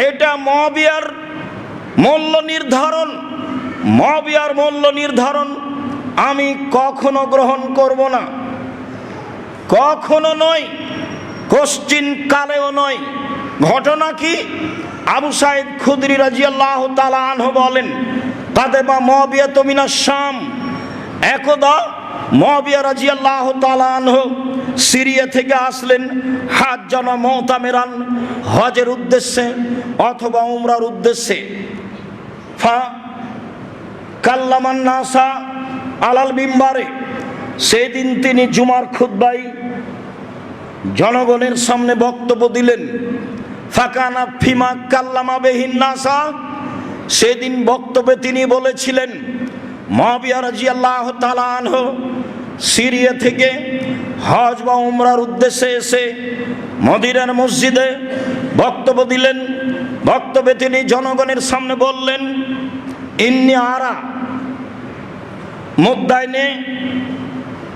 এটা মুআবিয়ার মূল্য নির্ধারণ। মুআবিয়ার মূল্য নির্ধারণ আমি কখনো গ্রহণ করব না, কখনো নয়, কোশ্চিন কালেও নয়। ঘটনা কি? আবু সাঈদ খুদরি রাদিয়াল্লাহু তাআলা আনহু বলেন কাদেবা মুআবিয়া মিনাশ শাম, একদা মুআবিয়া রাদিয়াল্লাহু তাআলা আনহু সিরিয়া থেকে আসলেন হাজ্জান মুতামিরান, হজের উদ্দেশ্যে অথবা উমরার উদ্দেশ্যে। ফা কাল্লামান নাসা আলাল মিম্বারে, সেদিন তিনি জুমার খুতবায় জনগণের সামনে বক্তব্য দিলেন। ফাকানা ফিমা কাল্লামা বিহিন নাসা, সেদিন বক্তব্যে তিনি বলেছিলেন মুআবিয়া রাদিয়াল্লাহু তাআলা আনহু সিরিয়া থেকে হজ বা উমরার উদ্দেশ্যে এসে মদিনার মসজিদে বক্তব্য দিলেন। বক্তব্যে তিনি জনগণের সামনে বললেন ইন্নী আরা মুদ্দাইনে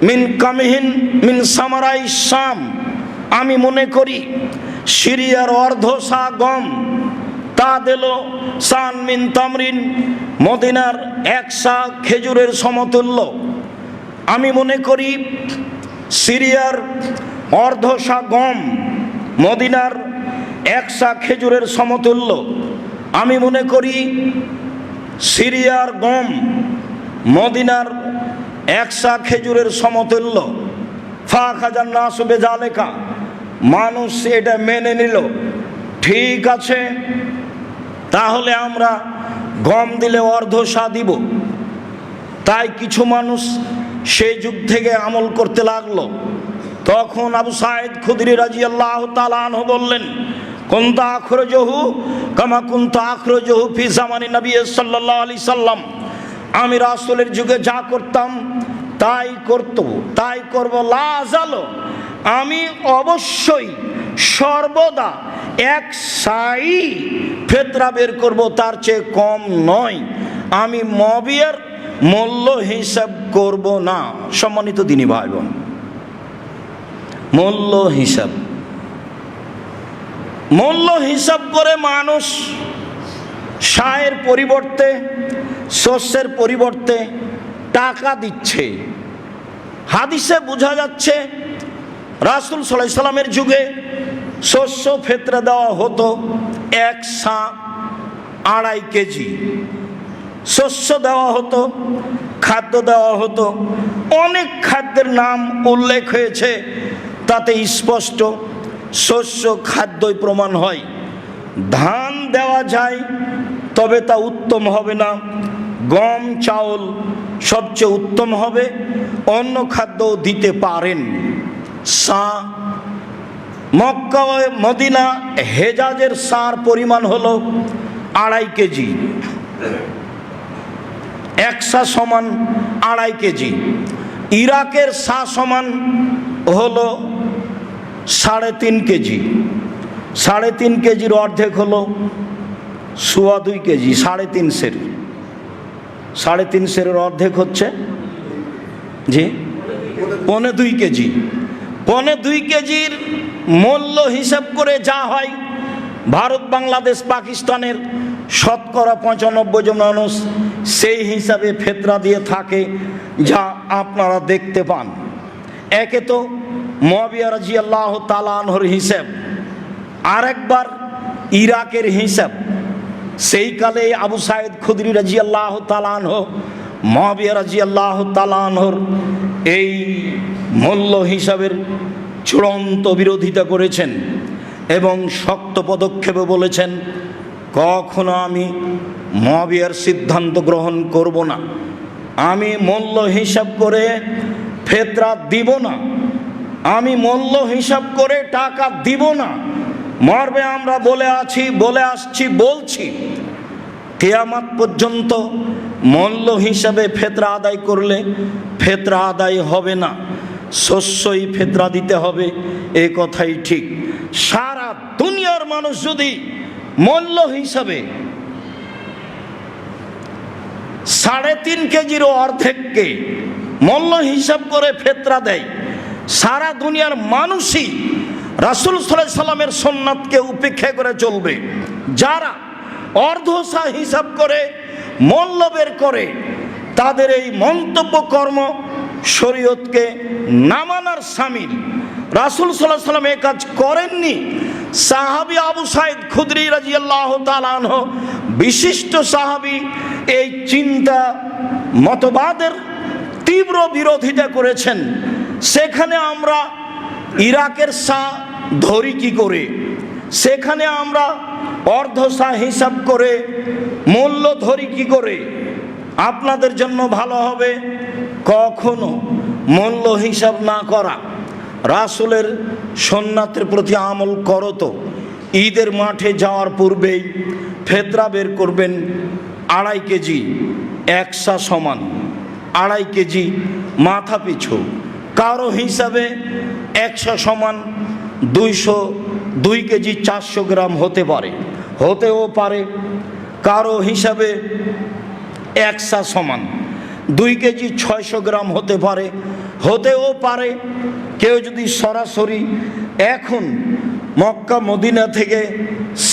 মিন কামিহিন মিন সামারাই শাম, আমি মনে করি সিরিয়ার অর্ধসা গম তা দিল সান মিন তামরিন, মদিনার একসা খেজুরের সমতুল্য। আমি মনে করি সিরিয়ার অর্ধসা গম মদিনার একসা খেজুরের সমতুল্য। আমি মনে করি সিরিয়ার গম মদিনার একসা খেজুরের সমতুল্য। ফাখাজান নাসু বিযালিকা, মানুষ এটা মেনে নিল। ঠিক আছে, তাহলে আমরা গম দিলে অর্ধসা দিব। তাই কিছু মানুষ সেই যুগ থেকে আমল করতে লাগলো। তখন আবু সাঈদ খুদরি রাদিয়াল্লাহু তাআলা আনহু বললেন কুনতু আখরুজুহু কামা কুনতু আখরুজুহু ফি জামানি নবী সাল্লাল্লাহু আলাইহি সাল্লাম, আমি রাসূলের যুগে যা করতাম তাই করব, লা আযালু, আমি অবশ্যই সর্বদা এক সাই ফেতরা বের করব, তার চেয়ে কম নয়। আমি মবিয়ার মূল্য হিসাব করব না। সম্মানিত দিনী ভাই বোন, মূল্য হিসাব করে মানুষ সায়ের পরিবর্তে, শস্যের পরিবর্তে টাকা দিচ্ছে। হাদিসে বোঝা যাচ্ছে রাসূল সাল্লাল্লাহু আলাইহি সাল্লামের যুগে শস্য ফেতরা দেওয়া হতো 1 সা 2.5 কেজি শস্য দেওয়া হতো, খাদ্য দেওয়া হতো। অনেক খাদ্যের নাম উল্লেখ হয়েছে, তাতে স্পষ্ট শস্য খাদ্যই প্রমাণ হয়। ধান দেওয়া যায়, তবে তা উত্তম হবে না। গম চাউল সবচেয়ে উত্তম হবে। অন্য খাদ্য দিতে পারেন। মক্কা মদিনা হেজাজের সার পরিমাণ হলো 2.5 কেজি। 1 সা সমান 2.5 কেজি। ইরাকের সা সমান হলো 3.5 কেজি। 3.5 কেজির অর্ধেক হলো 2.25 কেজি। 3.5 সের অর্ধেক হচ্ছে জি 2.25 কেজি। 2.25 কেজির মূল্য হিসাব করে যা হয়, ভারত বাংলাদেশ পাকিস্তানের শতকরা 95 জন মানুষ সেই হিসাবে ফেতরা দিয়ে থাকে, যা আপনারা দেখতে পান। একে তো মুআবিয়া রাদিয়াল্লাহু তাআলা আনহুর হিসাব, আরেকবার ইরাকের হিসাব। সেই কালে আবু সাঈদ খুদরি রাদিয়াল্লাহু তাআলা আনহু মুআবিয়া রাদিয়াল্লাহু তাআলা আনহুর এই মূল্য হিসাবের চূড়ান্ত বিরোধিতা করেছেন এবং শক্ত পদক্ষেপে বলেছেন, কখনো আমি মুআবিয়ার সিদ্ধান্ত গ্রহণ করব না। আমি মূল্য হিসাব করে ফেতরা দিব না। আমি মূল্য হিসাব করে টাকা দিব না। মর্মে আমরা বলে আসছি, বলছি, কিয়ামত পর্যন্ত মূল্য হিসাবে ফেতরা আদায় করলে ফেতরা আদায় হবে না, শস্যই ফেতরা দিতে হবে। এ কথাই ঠিক। সারা দুনিয়ার মানুষ যদি মূল্য হিসাবে 3.5 কেজির অর্ধেককে মূল্য হিসাব করে ফেতরা দেয়, সারা দুনিয়ার মানুষই রাসূল সাল্লাল্লাহু আলাইহি সাল্লামের সুন্নাতকে উপেক্ষা করে চলবে। যারা অর্ধসা হিসাব করে মূল্য বের করে, তাদের এই মন্তব্য কর্ম শরীয়তকে না মানার শামিল। রাসূল সাল্লাল্লাহু আলাইহি সাল্লাম এই কাজ করেননি। সাহাবী আবু সাঈদ খুদরি রাদিয়াল্লাহু তাআলা আনহু, বিশিষ্ট সাহাবী, এই চিন্তা মতবাদের তীব্র বিরোধিতা করেছেন। সেখানে আমরা ইরাকের সা ধরি কি করে? সেখানে আমরা অর্ধসা হিসাব করে মূল্য ধরি কি করে? আপনাদের জন্য ভালো হবে কখনো মূল্য হিসাব না করা। রাসূলের সুন্নাতের প্রতি আমল করো। তো ঈদের মাঠে যাওয়ার পূর্বেই ফেতরা বের করবেন 2.5 কেজি। 1 সা সমান 2.5 কেজি মাথা পিছু। কারো হিসাবে 1 সা সমান 202 কেজি 400 গ্রাম হতেও পারে। কারো হিসাবে 1 সা সমান 2 কেজি 600 গ্রাম হতেও পারে। কেউ যদি সরাসরি এখন মক্কা মদিনা থেকে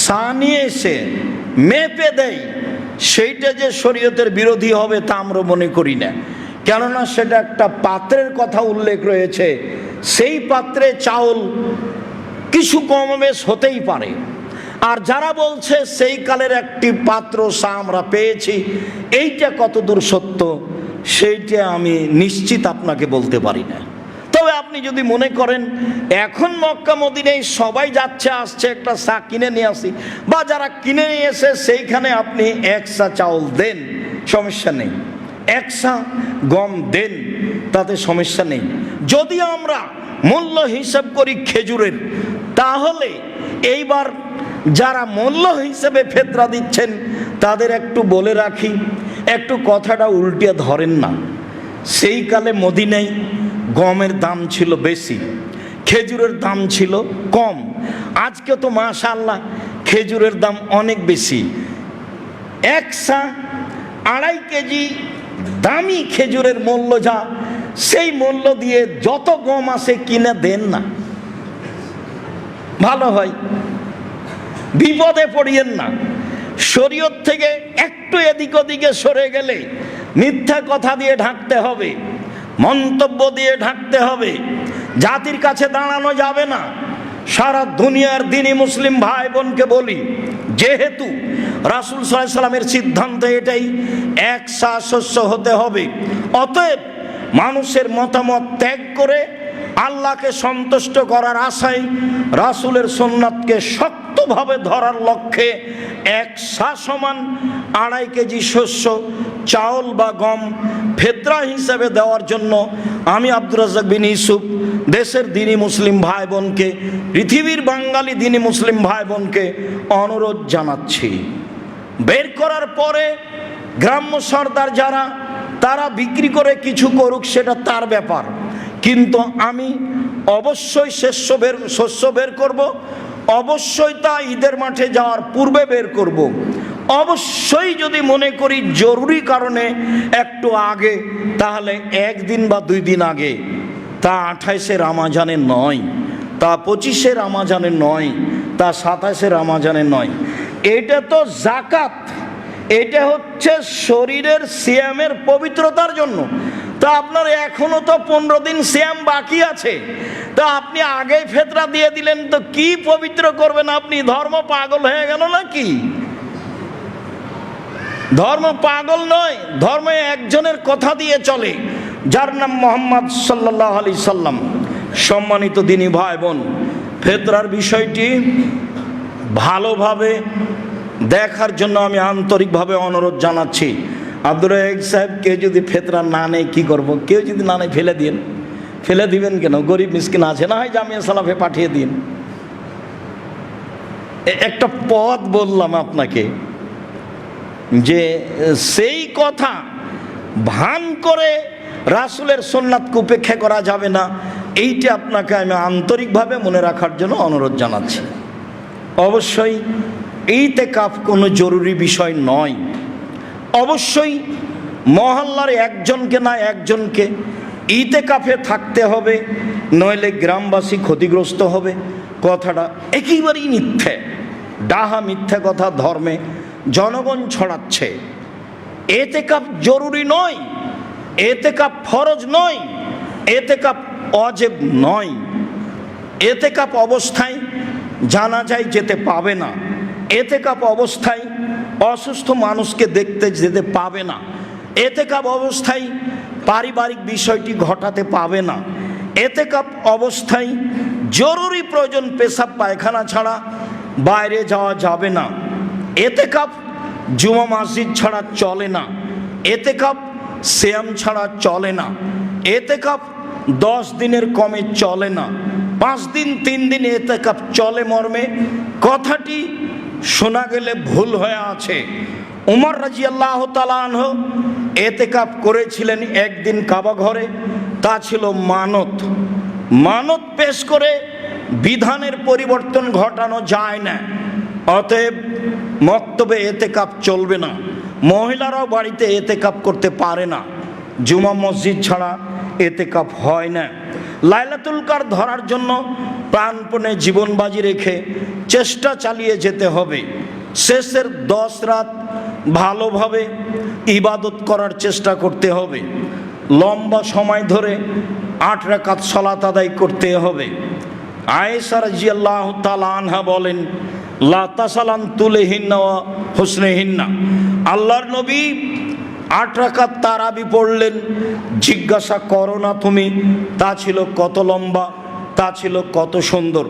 সা নিয়ে এসে মেপে দেয়, সেইটা যে শরীয়তের বিরোধী হবে তা আমরা মনে করি না। কেননা সেটা একটা পাত্রের কথা উল্লেখ রয়েছে। সেই পাত্রে চাউল কিছু কম বেশ হতেই পারে। আর যারা বলছে সেই কালের একটি পাত্র সা আমরা পেয়েছি, এইটা কতদূর সত্য সেইটা আমি নিশ্চিত আপনাকে বলতে পারি না। তবে আপনি যদি মনে করেন এখন মক্কা মদিনায় সবাই যাচ্ছে আসছে, একটা সা কিনে নিয়ে আসি, বা যারা কিনে নিয়ে এসে সেইখানে আপনি 1 সা চাউল দেন, সমস্যা নেই। 1 সা গম দেন, তাতে সমস্যা নেই। যদি আমরা মূল্য হিসাব করি খেজুরের, তাহলে এইবার যারা মূল্য হিসেবে ফেতরা দিচ্ছেন তাদের একটু বলে রাখি, একটু কথাটা উল্টে ধরেন না। সেই কালে মদিনায় গমের দাম ছিল বেশি, খেজুরের দাম ছিল কম, আজকে তো মাশাআল্লাহ খেজুরের দাম অনেক বেশি। 2.5 কেজি দামি খেজুরের মূল্য যা, সেই মূল্য দিয়ে যত গম আসে কিনে দেন না, ভালো হয়। বিপদে পড়িয়েন না। শরীয়ত থেকে একটু এদিক ওদিকে সরে গেলে মিথ্যা কথা দিয়ে ঢাকতে হবে, মন্তব্য দিয়ে ঢাকতে হবে, জাতির কাছে দাঁড়ানো যাবে না। সারা দুনিয়ার দিনী মুসলিম ভাই বোনকে বলি, যেহেতু রাসূল সাল্লাল্লাহু আলাইহি সাল্লামের সিদ্ধান্ত এটাই, এক শস্য হতে হবে, অতএব মানুষের মতামত ত্যাগ করে আল্লাহকে সন্তুষ্ট করার আশায় রাসূলের সুন্নাতকে শক্তভাবে ধরার লক্ষ্যে 1.5 কেজি শস্য, চাউল বা গম ফেতরা হিসাবে দেওয়ার জন্য আমি আব্দুর রাজ্জাক বিন ইউসুফ দেশের দিনী মুসলিম ভাই বোনকে, পৃথিবীর বাঙালি দিনী মুসলিম ভাই বোনকে অনুরোধ জানাচ্ছি। বের করার পরে গ্রাম্য সর্দার যারা, তারা বিক্রি করে কিছু করুক, সেটা তার ব্যাপার, কিন্তু আমি অবশ্যই শস্য বের করব, অবশ্যই তা ঈদের মাঠে যাওয়ার পূর্বে বের করব। অবশ্যই যদি মনে করি জরুরি কারণে একটু আগে, তাহলে 1 দিন বা 2 দিন আগে, তা 28শে রমজানের নয়, তা 25শে রমজানের নয়, তা 27শে রমজানের নয়। এটা তো যাকাত, এটা হচ্ছে শরীরের সিয়ামের পবিত্রতার জন্য। তা আপনার এখনো তো 15 দিন সিয়াম বাকি আছে, তা আপনি আগেই ফেতরা দিয়ে দিলেন, তো কি পবিত্র করবেন আপনি? ধর্ম পাগল হয়ে গেল নাকি? ধর্ম পাগল নয়, ধর্ম একজনের কথা দিয়ে চলে, যার নাম মুহাম্মদ সাল্লাল্লাহু আলাইহি সাল্লাম। সম্মানিত দিনী ভাই বোন, ফেতরার বিষয়টি ভালোভাবে দেখার জন্য আমি আন্তরিকভাবে অনুরোধ জানাচ্ছি। আব্দুর রাজ্জাক সাহেব, কেউ যদি ফেতরা না নেয় কি করব? কেউ যদি না নেয় ফেলে দিন। ফেলে দিবেন কেন? গরিব মিসকিন আছে না, হয় জামিয়া সালাফে পাঠিয়ে দিন। একটা পথ বললাম আপনাকে, যে সেই কথা ভান করে রাসূলের সুন্নাতকে উপেক্ষা করা যাবে না, এইটা আপনাকে আমি আন্তরিকভাবে মনে রাখার জন্য অনুরোধ জানাচ্ছি। অবশ্যই ইতিকাফ কোনো জরুরি বিষয় নয়, অবশ্যই মহল্লার একজনকে না একজনকে ইতিকাফে থাকতে হবে, নইলে গ্রামবাসী ক্ষতিগ্রস্ত হবে। কথাটা একেবারেই মিথ্যে, ডাহা মিথ্যে কথা ধর্মে জনগণ ছড়াচ্ছে। ইতিকাফ জরুরি নয়, ইতিকাফ ফরজ নয়, ইতিকাফ ওয়াজিব নয়। ইতিকাফ অবস্থায় জানাজায় যেতে পাবে না, ইতিকাফ অবস্থায় অসুস্থ মানুষকে দেখতে যেতে পাবে না, ইতিকাফ অবস্থায় পারিবারিক বিষয়টি ঘটাতে পাবে না, ইতিকাফ অবস্থায় জরুরি প্রয়োজন পেশাব পায়খানা ছাড়া বাইরে যাওয়া যাবে না, ইতিকাফ জুমা মসজিদ ছাড়া চলে না, ইতিকাফ সিয়াম ছাড়া চলে না, ইতিকাফ 10 দিনের কমে চলে না, 5 দিন 3 দিন ইতিকাফ চলে মর্মে কথাটি শোনা গেলে ভুল হয়ে আছে। উমর রাদিয়াল্লাহু তাআলা আনহু ইতিকাফ করেছিলেন একদিন কাবা ঘরে, তা ছিল মানত। মানত পেশ করে বিধানের পরিবর্তন ঘটানো যায় না, অতএব মক্তবে ইতিকাফ চলবে না। মহিলারাও বাড়িতে ইতিকাফ করতে পারে না, জুমা মসজিদ ছাড়া ইতিকাফ হয় না। লাইলাতুল কদর ধরার জন্য প্রাণপণে জীবন বাজি রেখে চেষ্টা চালিয়ে যেতে হবে। শেষের 10 রাত ভালোভাবে ইবাদত করার চেষ্টা করতে হবে, লম্বা সময় ধরে 8 রাকাত সালাত আদায় করতে হবে। আয়েশা রাদিয়াল্লাহু তাআলা আনহা বলেন, লা তাসালান তুলিহিন্না ওয়া হুসনিহিন্না। আল্লাহর নবী 8 রাকাত তারাবি পড়লেন, জিজ্ঞাসা করো না তুমি তা ছিল কত লম্বা, তা ছিল কত সুন্দর।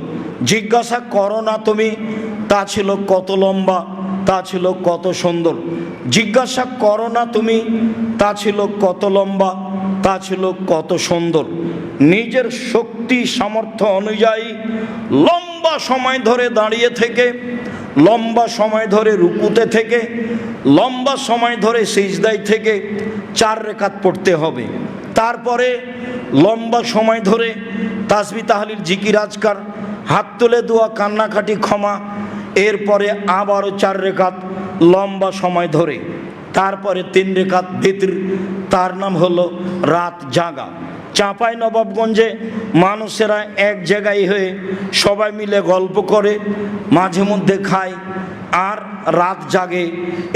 জিজ্ঞাসা করো না তুমি তা ছিল কত লম্বা, তা ছিল কত সুন্দর। জিজ্ঞাসা করো না তুমি তা ছিল কত লম্বা, তা ছিল কত সুন্দর। নিজের শক্তি সামর্থ্য অনুযায়ী লম্বা সময় ধরে দাঁড়িয়ে থেকে, লম্বা সময় ধরে রুকুতে থেকে, লম্বা সময় ধরে সিজদায় থেকে 4 রাকাত পড়তে হবে। তারপরে লম্বা সময় ধরে তাসবিহ তাহলিল জিকির আজকার, হাত তুলে দোয়া, কান্নাকাটি, ক্ষমা। এরপরে আবারও 4 রেখাত লম্বা সময় ধরে, তারপরে 3 রেখাত ভিতর, তার নাম হলো রাত জাগা। চাঁপাই নবাবগঞ্জে মানুষেরা এক জায়গায় হয়ে সবাই মিলে গল্প করে, মাঝে মধ্যে খায় আর রাত জাগে।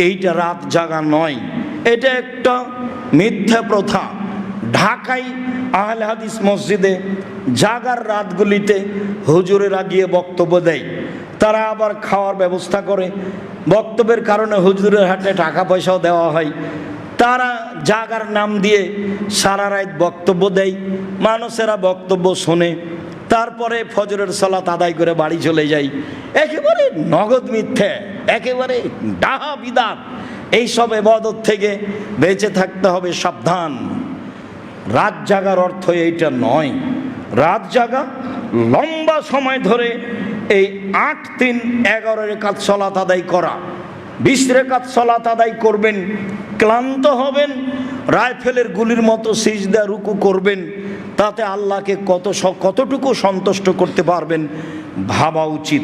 এইটা রাত জাগা নয়, এটা একটা মিথ্যা প্রথা। ঢাকায় আহলে হাদিস মসজিদে জাগার রাতগুলিতে হুজুরেরা গিয়ে বক্তব্য দেয়, তারা আবার খাওয়ার ব্যবস্থা করে। বক্তব্যের কারণে হুজুরের হাতে টাকা পয়সাও দেওয়া হয়। তারা জাগার নাম দিয়ে সারা রাত বক্তব্য দেয়, মানুষেরা বক্তব্য শোনে, তারপরে ফজরের সালাত আদায় করে বাড়ি চলে যায়। একেবারে নগদ মিথ্যে, একেবারে ডাহা বিদাত। এইসব ইবাদত থেকে বেঁচে থাকতে হবে, সাবধান। রাত জাগার অর্থ এইটা নয়। রাত জাগা লম্বা সময় ধরে এই 8, 3, 11 রেখাত সালাত আদায় করা। 20 রেখাত সালাত আদায় করবেন, ক্লান্ত হবেন, রাইফেলের গুলির মতো সিজদা রুকু করবেন, তাতে আল্লাহকে কতটুকু সন্তুষ্ট করতে পারবেন ভাবা উচিত।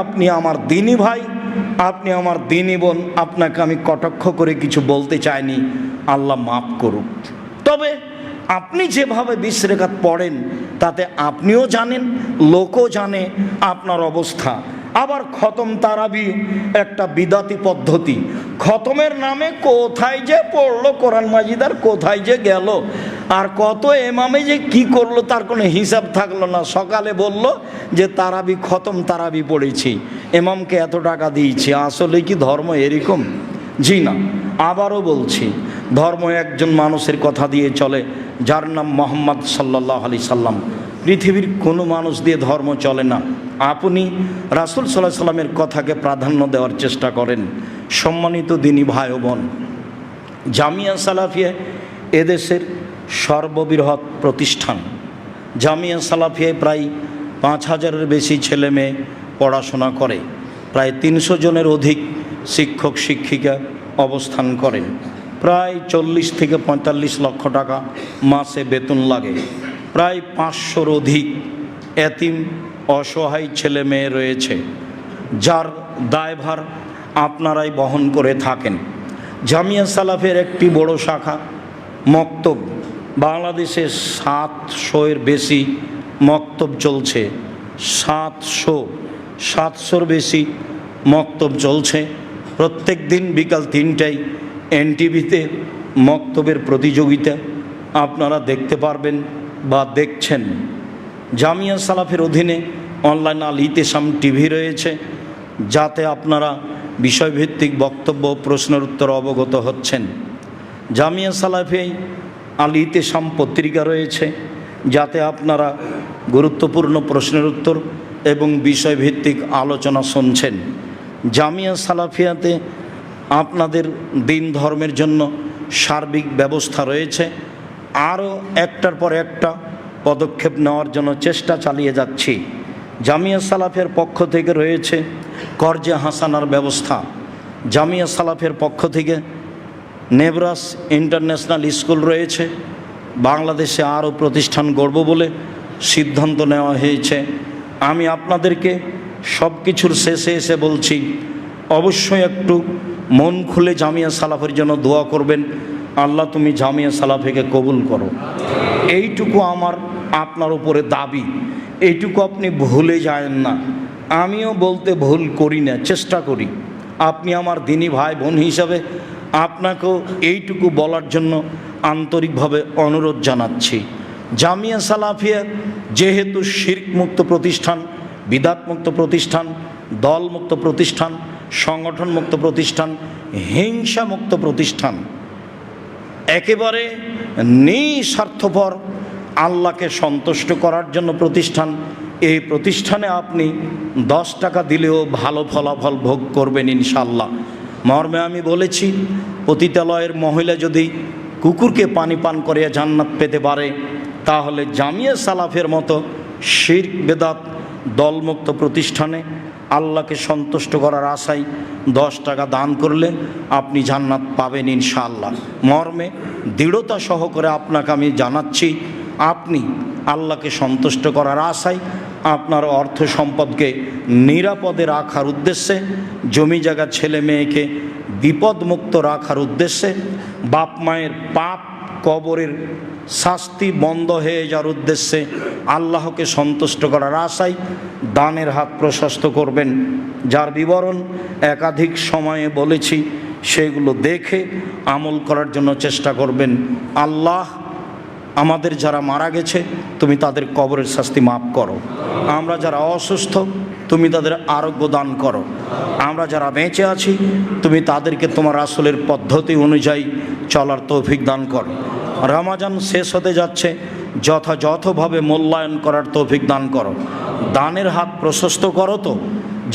আপনি আমার দিনী ভাই, আপনি আমার দিনী বোন, আপনাকে আমি কটাক্ষ করে কিছু বলতে চাইনি, আল্লাহ মাফ করুক। তবে আপনি যেভাবে 20 রেখাত পড়েন তাতে আপনিও জানেন, লোকও জানে আপনার অবস্থা। আবার খতম তারাবি একটা বিদাতি পদ্ধতি। খতমের নামে কোথায় যে পড়লো কোরআন মাজিদ, আর কোথায় যে গেল, আর কত এমামে যে কি করলো তার কোনো হিসাব থাকলো না। সকালে বলল যে তারাবি, খতম তারাবি পড়েছি, এমামকে এত টাকা দিয়েছি। আসলে কি ধর্ম এরকম? জি না। আবারও বলছি, ধর্ম একজন মানুষের কথা দিয়ে চলে, যার নাম মোহাম্মদ সাল্লাল্লাহু আলাইহি সাল্লাম। পৃথিবীর কোনো মানুষ দিয়ে ধর্ম চলে না। আপনি রাসূল সাল্লাল্লাহু আলাইহি সাল্লামের কথাকে প্রাধান্য দেওয়ার চেষ্টা করেন। সম্মানিত দিনী ভাই ও বোন, জামিয়া সালাফিয়া এদেশের সর্ববৃহৎ প্রতিষ্ঠান। জামিয়া সালাফিয়ায় প্রায় 5000-এর বেশি ছেলে মেয়ে পড়াশোনা করে, প্রায় 300 জনের অধিক শিক্ষক শিক্ষিকা অবস্থান করেন, প্রায় 40 থেকে 45 লক্ষ টাকা মাসে বেতন লাগে, প্রায় 500-র অধিক এতিম অসহায় ছেলে মেয়ে রয়েছে, যার দায়ভার আপনারাই বহন করে থাকেন। জামিয়া সালাফের একটি বড় শাখা মক্তব, বাংলাদেশে 700-এর বেশি মক্তব চলছে। 700-র বেশি মক্তব চলছে। প্রত্যেক দিন বিকাল 3টায় এনটিভিতে মক্তবের প্রতিযোগিতা আপনারা দেখতে পারবেন বা দেখছেন। জামিয়া সালাফের অধীনে অনলাইন আল ইতেসাম টিভি রয়েছে, যাতে আপনারা বিষয়ভিত্তিক বক্তব্য, প্রশ্নের উত্তর অবগত হচ্ছেন। জামিয়া সালাফে আল ইতেসাম পত্রিকা রয়েছে, যাতে আপনারা গুরুত্বপূর্ণ প্রশ্নের উত্তর এবং বিষয়ভিত্তিক আলোচনা শুনছেন। জামিয়া সালাফিয়াতে আপনাদের দিন ধর্মের জন্য সার্বিক ব্যবস্থা রয়েছে। আরও একটার পর একটা পদক্ষেপ নেওয়ার জন্য চেষ্টা চালিয়ে যাচ্ছি। জামিয়া সালাফের পক্ষ থেকে রয়েছে কর্জে হাসানার ব্যবস্থা। জামিয়া সালাফের পক্ষ থেকে নেবরাস ইন্টারন্যাশনাল স্কুল রয়েছে। বাংলাদেশে আরও প্রতিষ্ঠান গড়ব বলে সিদ্ধান্ত নেওয়া হয়েছে। আমি আপনাদেরকে সব কিছুর শেষে এসে বলছি, অবশ্যই একটু মন খুলে জামিয়া সালাফের জন্য দোয়া করবেন। আল্লাহ তুমি জামিয়া সালাফিকে কবুল করো, এইটুকু আমার আপনার উপরে দাবি। এইটুকু আপনি ভুলে যায়েন না। আমিও বলতে ভুল করি না, চেষ্টা করি। আপনি আমার দিনী ভাই বোন হিসাবে আপনাকেও এইটুকু বলার জন্য আন্তরিকভাবে অনুরোধ জানাচ্ছি। জামিয়া সালাফিয়া যেহেতু শিরক মুক্ত প্রতিষ্ঠান, বিদাত মুক্ত প্রতিষ্ঠান, দল মুক্ত প্রতিষ্ঠান, সংগঠন মুক্ত প্রতিষ্ঠান, হিংসা মুক্ত প্রতিষ্ঠান, একেবারে নিঃস্বার্থপর, আল্লাহকে সন্তুষ্ট করার জন্য প্রতিষ্ঠান। এই প্রতিষ্ঠানে আপনি 10 টাকা দিলেও ভালো ফলাফল ভোগ করবেন ইনশাল্লাহ। মর্মে আমি বলেছি, পতিতালয়ের মহিলা যদি কুকুরকে পানি পান করিয়া জান্নাত পেতে পারে, তাহলে জামিয়া সালাফের মতো শিরক বেদাত দলমুক্ত প্রতিষ্ঠানে আল্লাহকে সন্তুষ্ট করার আশায় 10 টাকা দান করলে আপনি জান্নাত পাবেন ইনশাআল্লাহ। মর্মে দৃঢ়তা সহকারে আপনাকে আমি জানাচ্ছি, আপনি আল্লাহকে সন্তুষ্ট করার আশায় আপনার অর্থ সম্পদকে নিরাপদে রাখার উদ্দেশ্যে, জমি জায়গা ছেলে মেয়েকে বিপদমুক্ত রাখার উদ্দেশ্যে, বাপ মায়ের পাপ কবরের শাস্তি বন্ধ হয়ে যাওয়ার উদ্দেশ্যে, আল্লাহকে সন্তুষ্ট করার আশায় দানের হাত প্রশস্ত করবেন। যার বিবরণ একাধিক সময়ে বলেছি, সেগুলো দেখে আমল করার জন্য চেষ্টা করবেন। আল্লাহ আমাদের যারা মারা গেছে তুমি তাদের কবরের শাস্তি মাফ করো। আমরা যারা অসুস্থ তুমি তাদের আরোগ্য দান করো। আমরা যারা বেঁচে আছি তুমি তাদেরকে তোমার রাসূলের পদ্ধতি অনুযায়ী চলার তৌফিক দান করো। রমজান শেষ হতে যাচ্ছে, যথাযথভাবে মূল্যায়ন করার তৌফিক দান করো। দানের হাত প্রশস্ত করো। তো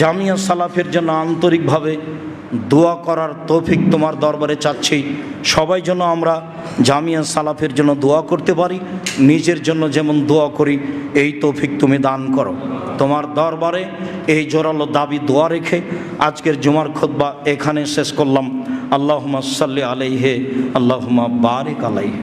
জামিয়া সালাফের জন্য আন্তরিকভাবে দোয়া করার তৌফিক তোমার দরবারে চাচ্ছি। সবাই যেন আমরা জামিয়া সালাফের জন্য দোয়া করতে পারি, নিজের জন্য যেমন দোয়া করি এই তৌফিক তুমি দান করো। তোমার দরবারে এই জোরালো দাবি দোয়া রেখে আজকের জুমার খুতবা এখানে শেষ করলাম। আল্লাহুম্মা সাল্লি আলাইহি, আল্লাহুম্মা বারিক আলাইহি।